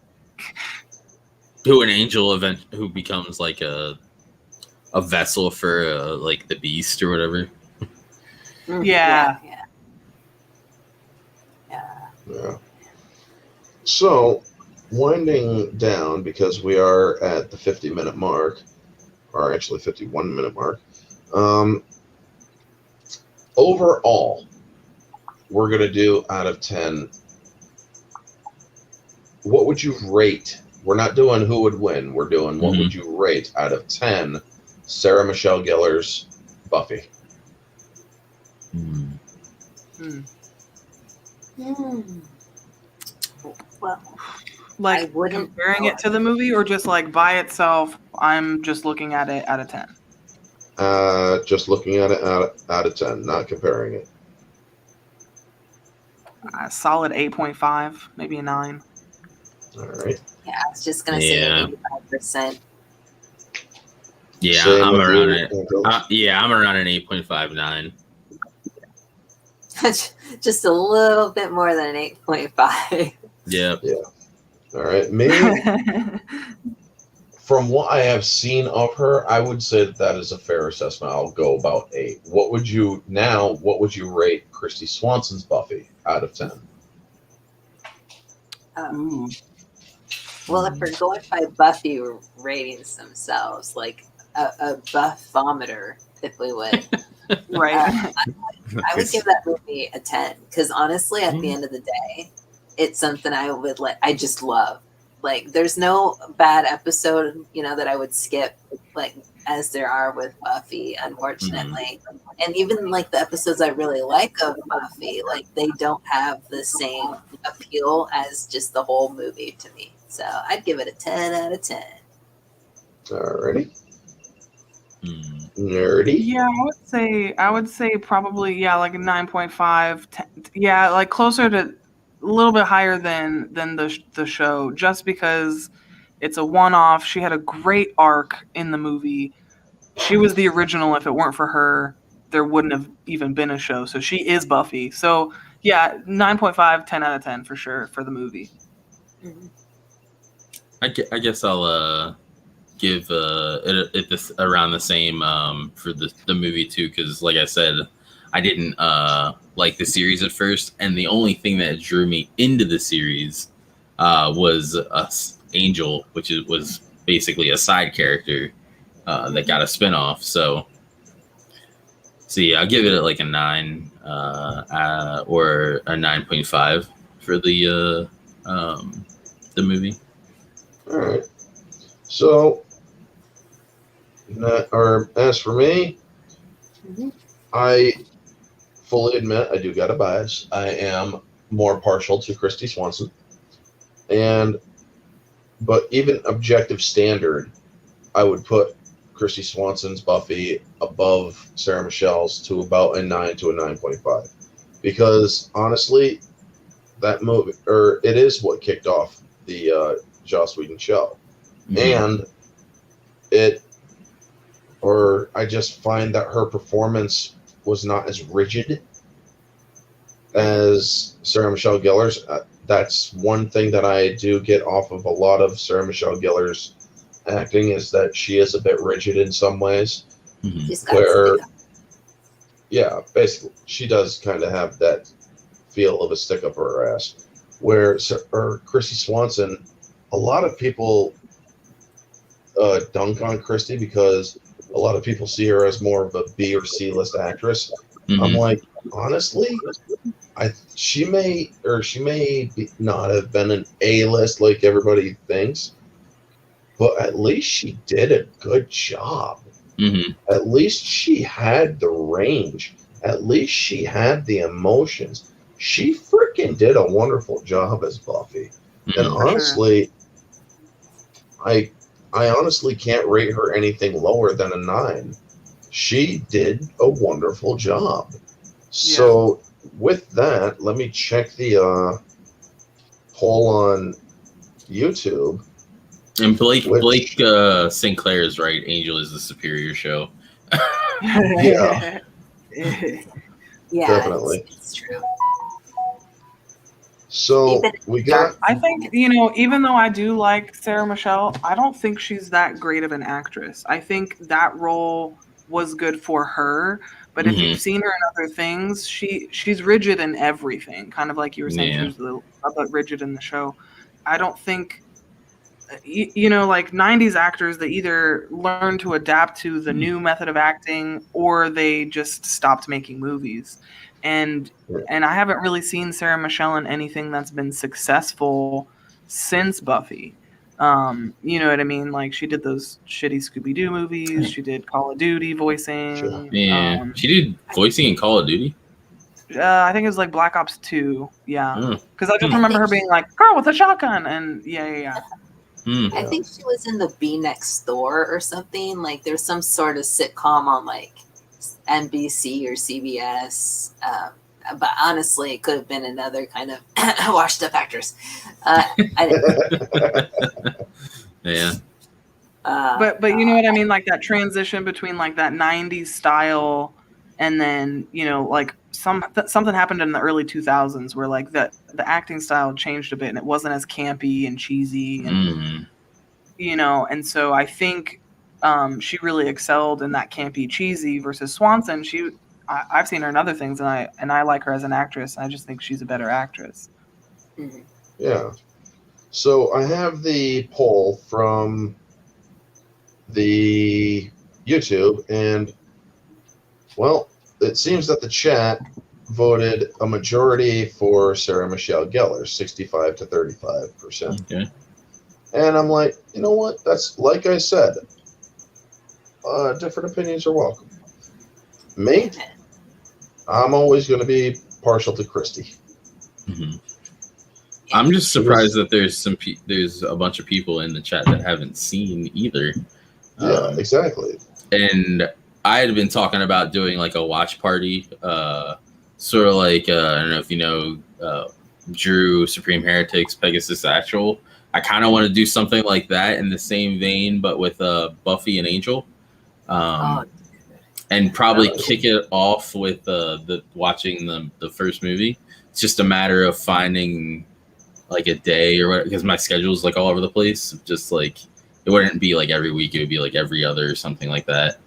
who an angel event who becomes like a vessel for like the beast or whatever. Yeah. So, winding down because we are at the 50-minute mark, or actually 51-minute mark. Overall, we're gonna do out of 10. What would you rate? We're not doing who would win. We're doing what would you rate out of 10 Sarah Michelle Gellar's Buffy? Well, like comparing it to the movie or just like by itself, I'm just looking at it out of 10. Just looking at it out of 10, not comparing it. Solid 8.5, maybe a 9. All right. Yeah, I was just gonna say 85%. Yeah, I'm around it. I'm around an 8.59. Just a little bit more than an 8.5. Yeah. All right. Maybe from what I have seen of her, I would say that is a fair assessment. I'll go about 8. What would you rate Kristy Swanson's Buffy out of 10? Well, if we're going by Buffy ratings themselves, like a Buffometer, if we would. Right. I would give that movie a 10 because honestly, at the end of the day, it's something I just love. Like, there's no bad episode, that I would skip, like as there are with Buffy, unfortunately. And even like the episodes I really like of Buffy, like they don't have the same appeal as just the whole movie to me. So I'd give it a 10 out of 10. Alrighty. Nerdy. Yeah, I would say probably like a 9.5. 10, yeah, like closer to a little bit higher than the show, just because it's a one-off. She had a great arc in the movie. She was the original. If it weren't for her, there wouldn't have even been a show. So she is Buffy. So yeah, 9.5, 10 out of 10 for sure for the movie. I guess I'll give it this around the same for the movie too, because like I said, I didn't like the series at first, and the only thing that drew me into the series was Angel, which was basically a side character that got a spinoff. So yeah, I'll give it like a 9 or a 9.5 for the movie. All right. So, as for me, I fully admit I do got a bias. I am more partial to Kristy Swanson, but even objective standard, I would put Kristy Swanson's Buffy above Sarah Michelle's to about a 9 to a 9.5, because honestly, that movie, it is what kicked off the Joss Whedon show. And I just find that her performance was not as rigid as Sarah Michelle Gellar's. that's one thing that I do get off of a lot of Sarah Michelle Gellar's acting, is that she is a bit rigid in some ways. Mhm. She's got Where, stick up. yeah, basically, she does kind of have that feel of a stick up her ass. Where Kristy Swanson, a lot of people dunk on Kristy because a lot of people see her as more of a B or C list actress. I'm Mhm. like, honestly, she may not have been an A list like everybody thinks, but at least she did a good job. Mhm. At least she had the range. At least she had the emotions. She freaking did a wonderful job as Buffy. And Mhm. honestly, I honestly can't rate her anything lower than a 9. She did a wonderful job. So with that, let me check the poll on YouTube. And Blake Which, Sinclair is right. Angel is the superior show. yeah, Yeah, definitely. it's true. So Even we got. I think, even though I do like Sarah Michelle, I don't think she's that great of an actress. I think that role was good for her, but if you've Mhm. seen her in other things, she's rigid in everything. Kind of like you were saying, she Yeah. was a bit rigid in the show. I don't think, like 90s actors, they either learn to adapt to the new method of acting or they just stopped making movies. And I haven't really seen Sarah Michelle in anything that's been successful since Buffy. You know what I mean? Like she did those shitty Scooby-Doo movies. She did Call of Duty voicing. Yeah. She did voicing in Call of Duty. I think it was like Black Ops 2. Yeah. Oh. Because I just remember her being like, girl with a shotgun. And yeah. Hmm. I think she was in the Bee Next Door or something. Like there's some sort of sitcom on like NBC or CBS. But honestly, it could have been another kind of washed up actress. Yeah. But you know what I mean? Like that transition between like that 90s style and then, like something happened in the early 2000s where like the acting style changed a bit and it wasn't as campy and cheesy and and so I think she really excelled in that campy cheesy versus Swanson. I've seen her in other things and I like her as an actress. I just think she's a better actress. Mm-hmm. Yeah. So I have the poll from the YouTube, and well, it seems that the chat voted a majority for Sarah Michelle Gellar, 65 to 35%. Okay. And I'm like, you know what? That's like I said. Different opinions are welcome. Me, I'm always going to be partial to Kristy. Mm-hmm. I'm just surprised that there's a bunch of people in the chat that haven't seen either. Yeah, exactly. And I had been talking about doing like a watch party, sort of like I don't know if you know Drew, Supreme Heretics, Pegasus Actual. I kind of want to do something like that in the same vein, but with Buffy and Angel, and probably kick it off with the watching the first movie. It's just a matter of finding like a day or whatever, because my schedule is like all over the place. Just like it wouldn't be like every week; it would be like every other or something like that.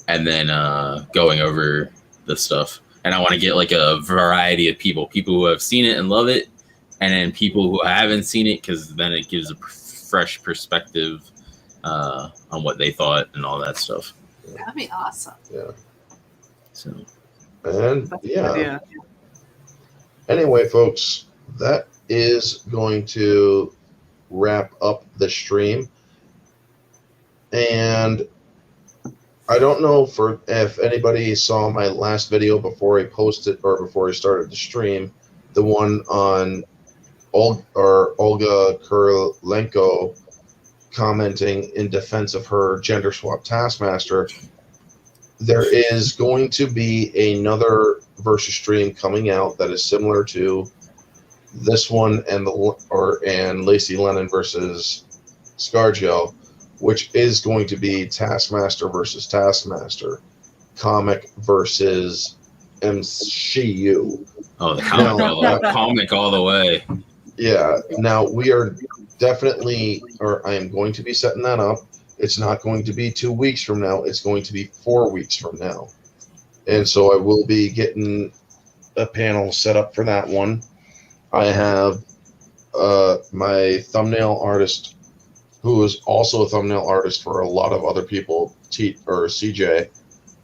And then going over the stuff. And I want to get like a variety of people who have seen it and love it, and then people who haven't seen it, because then it gives a fresh perspective on what they thought and all that stuff. That'd be awesome. Yeah. So. And yeah. Anyway, folks, that is going to wrap up the stream. And I don't know if anybody saw my last video before I posted or before I started the stream, the one on Olga Kurilenko commenting in defense of her gender swap Taskmaster. There is going to be another versus stream coming out that is similar to this one and Lacey Lennon versus ScarJo, which is going to be Taskmaster versus Taskmaster, comic versus MCU. Oh, the comic, comic all the way. Yeah. Now we are definitely, or I am going to be setting that up. It's not going to be 2 weeks from now. It's going to be 4 weeks from now. And so I will be getting a panel set up for that one. I have my thumbnail artist, who is also a thumbnail artist for a lot of other people, CJ,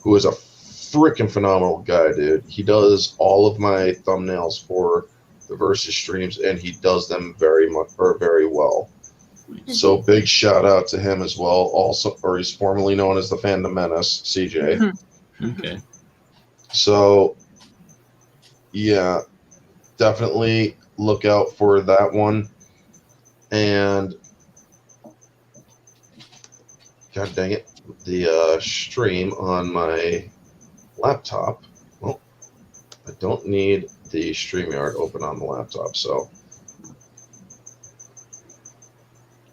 who is a freaking phenomenal guy, dude. He does all of my thumbnails for the Versus streams, and he does them very well. So big shout out to him as well. Also, or he's formerly known as the Fandom Menace, CJ. Okay. So, yeah, definitely look out for that one. And God dang it, the stream on my laptop. Well, I don't need the StreamYard open on the laptop, so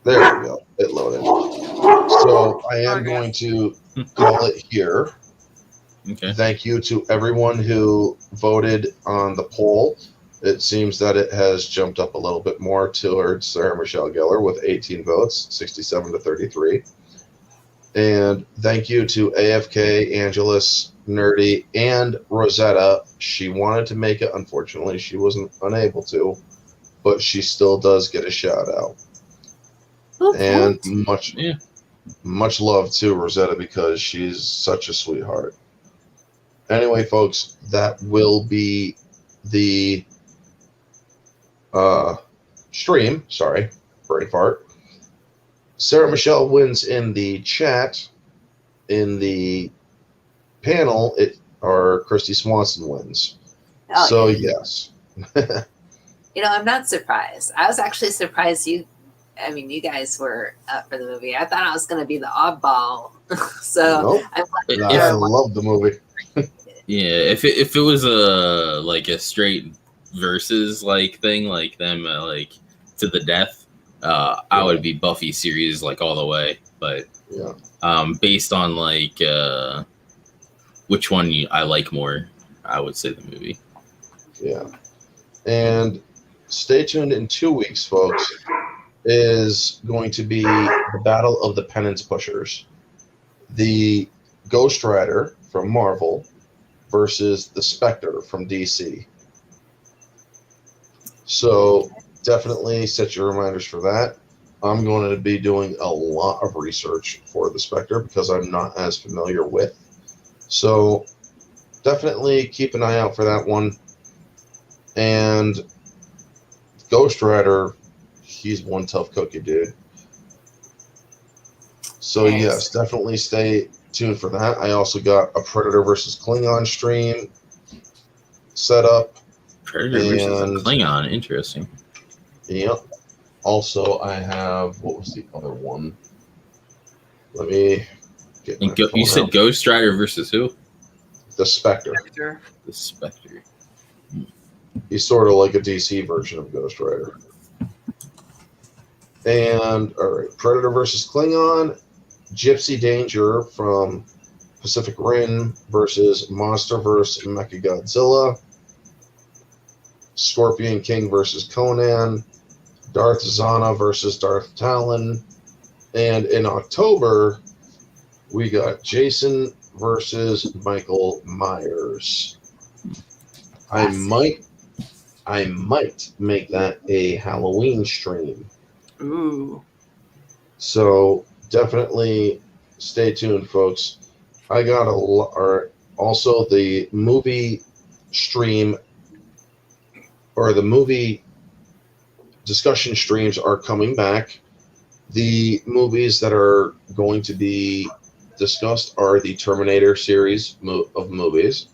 there we go. It loaded. So I am going to call it here. Okay. Thank you to everyone who voted on the poll. It seems that it has jumped up a little bit more towards Sarah Michelle Gellar with 18 votes, 67 to 33. And thank you to AFK, Angelus, Nerdy, and Rosetta. She wanted to make it. Unfortunately, she wasn't unable to, but she still does get a shout out. And much love to Rosetta because she's such a sweetheart. Anyway, folks, that will be the stream. Sorry, brain fart. Sarah Michelle wins in the chat. In the panel, Kristy Swanson wins. Oh, so, yeah. Yes. I'm not surprised. I was actually surprised you guys were up for the movie. I thought I was going to be the oddball. So nope. I love the movie. Yeah, if it was a straight versus thing, like them to the death, I would be Buffy series all the way. But based on which one I like more, I would say the movie. Yeah, and stay tuned in 2 weeks, folks. Is going to be the Battle of the Penance Pushers, the Ghost Rider from Marvel versus the Spectre from DC. So definitely set your reminders for that. I'm going to be doing a lot of research for the Spectre because I'm not as familiar with. So definitely keep an eye out for that one. And Ghost Rider, he's one tough cookie, dude. So yes, definitely stay tuned for that. I also got a Predator versus Klingon stream set up. Predator versus Klingon, interesting. Yep. Also, I have, what was the other one? Let me get my phone you said out. Ghost Rider versus who? The Spectre. The Spectre. He's sort of like a DC version of Ghost Rider. And, all right, Predator versus Klingon, Gypsy Danger from Pacific Rim versus Monsterverse Mechagodzilla, Scorpion King versus Conan, Darth Zana versus Darth Talon, and in October, we got Jason versus Michael Myers. I might make that a Halloween stream. Ooh. So definitely stay tuned, folks. I got also the movie stream or the movie discussion streams are coming back. The movies that are going to be discussed are the Terminator series of movies,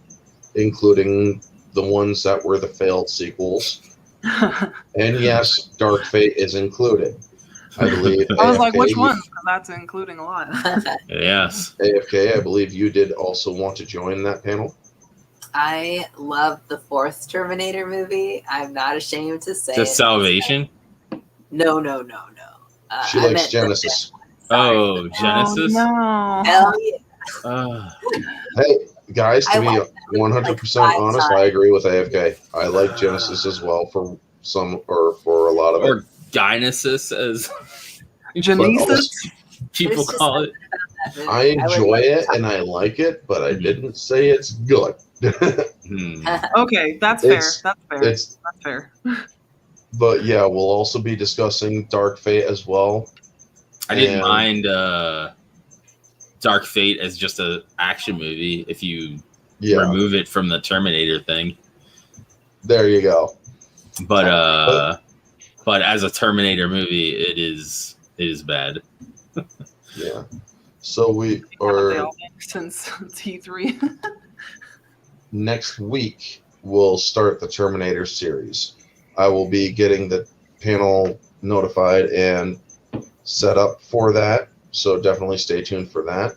including the ones that were the failed sequels. And yes, Dark Fate is included. I believe. I was like, which one? Because that's including a lot. Yes. AFK, I believe you did also want to join that panel. I love the fourth Terminator movie. I'm not ashamed to say The Salvation? No. She likes Genesis. Oh, Genesis? Oh, no. Hell yeah. Hey, guys, to be 100% like 5 honest, times. I agree with AFK. I like Genesis as well for for a lot of it. Or Gynesis, as Genesis. people There's just call it. that movie. I enjoy it and I like it, but I didn't say it's good. Okay, that's fair. It's- That's fair. It's, That's fair. but yeah, we'll also be discussing Dark Fate as well. I didn't And- mind Dark Fate as just an action movie if you remove it from the Terminator thing. There you go. But as a Terminator movie, it is bad. Yeah. So we Haven't they are all been since T3. next week. We'll start the Terminator series. I will be getting the panel notified and set up for that. So definitely stay tuned for that.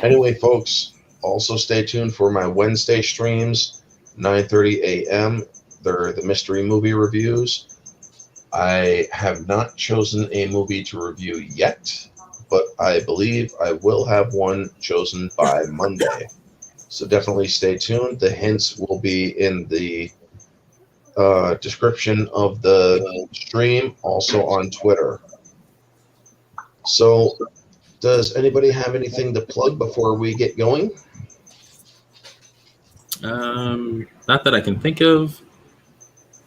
Anyway, folks, also stay tuned for my Wednesday streams, 9:30 a.m. They're the mystery movie reviews. I have not chosen a movie to review yet, but I believe I will have one chosen by Monday. So definitely stay tuned. The hints will be in the description of the stream, also on Twitter. So, does anybody have anything to plug before we get going? Not that I can think of,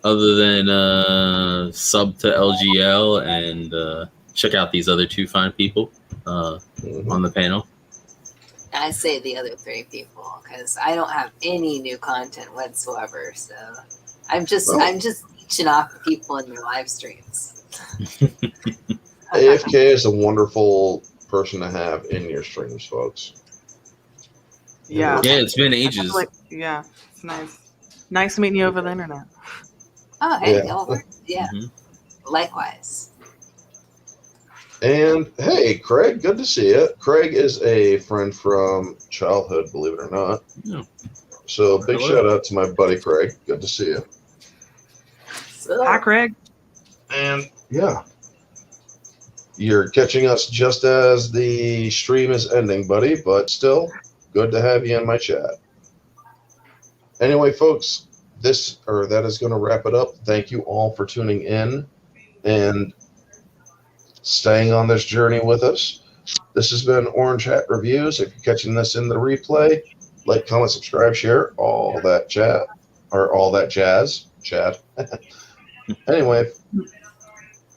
other than sub to LGL and check out these other two fine people on the panel. I say the other three people because I don't have any new content whatsoever. So I'm just leeching off the people in their live streams. AFK is a wonderful person to have in your streams, folks. Yeah. Yeah, it's been ages. Yeah, it's nice. Nice meeting you over the internet. Oh, hey, Yeah. Over. Yeah. Likewise. And hey, Craig, good to see you. Craig is a friend from childhood, believe it or not. Yeah. So big Hello. shout out to my buddy Craig. Good to see you. So, Hi, Craig. And yeah, you're catching us just as the stream is ending, buddy, but still good to have you in my chat. Anyway, folks, that is going to wrap it up. Thank you all for tuning in and staying on this journey with us. This has been Orange Hat Reviews. If you're catching this in the replay, like, comment, subscribe, share, all that chat, or all that jazz, chat. Anyway,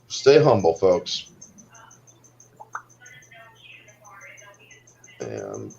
stay humble, folks. And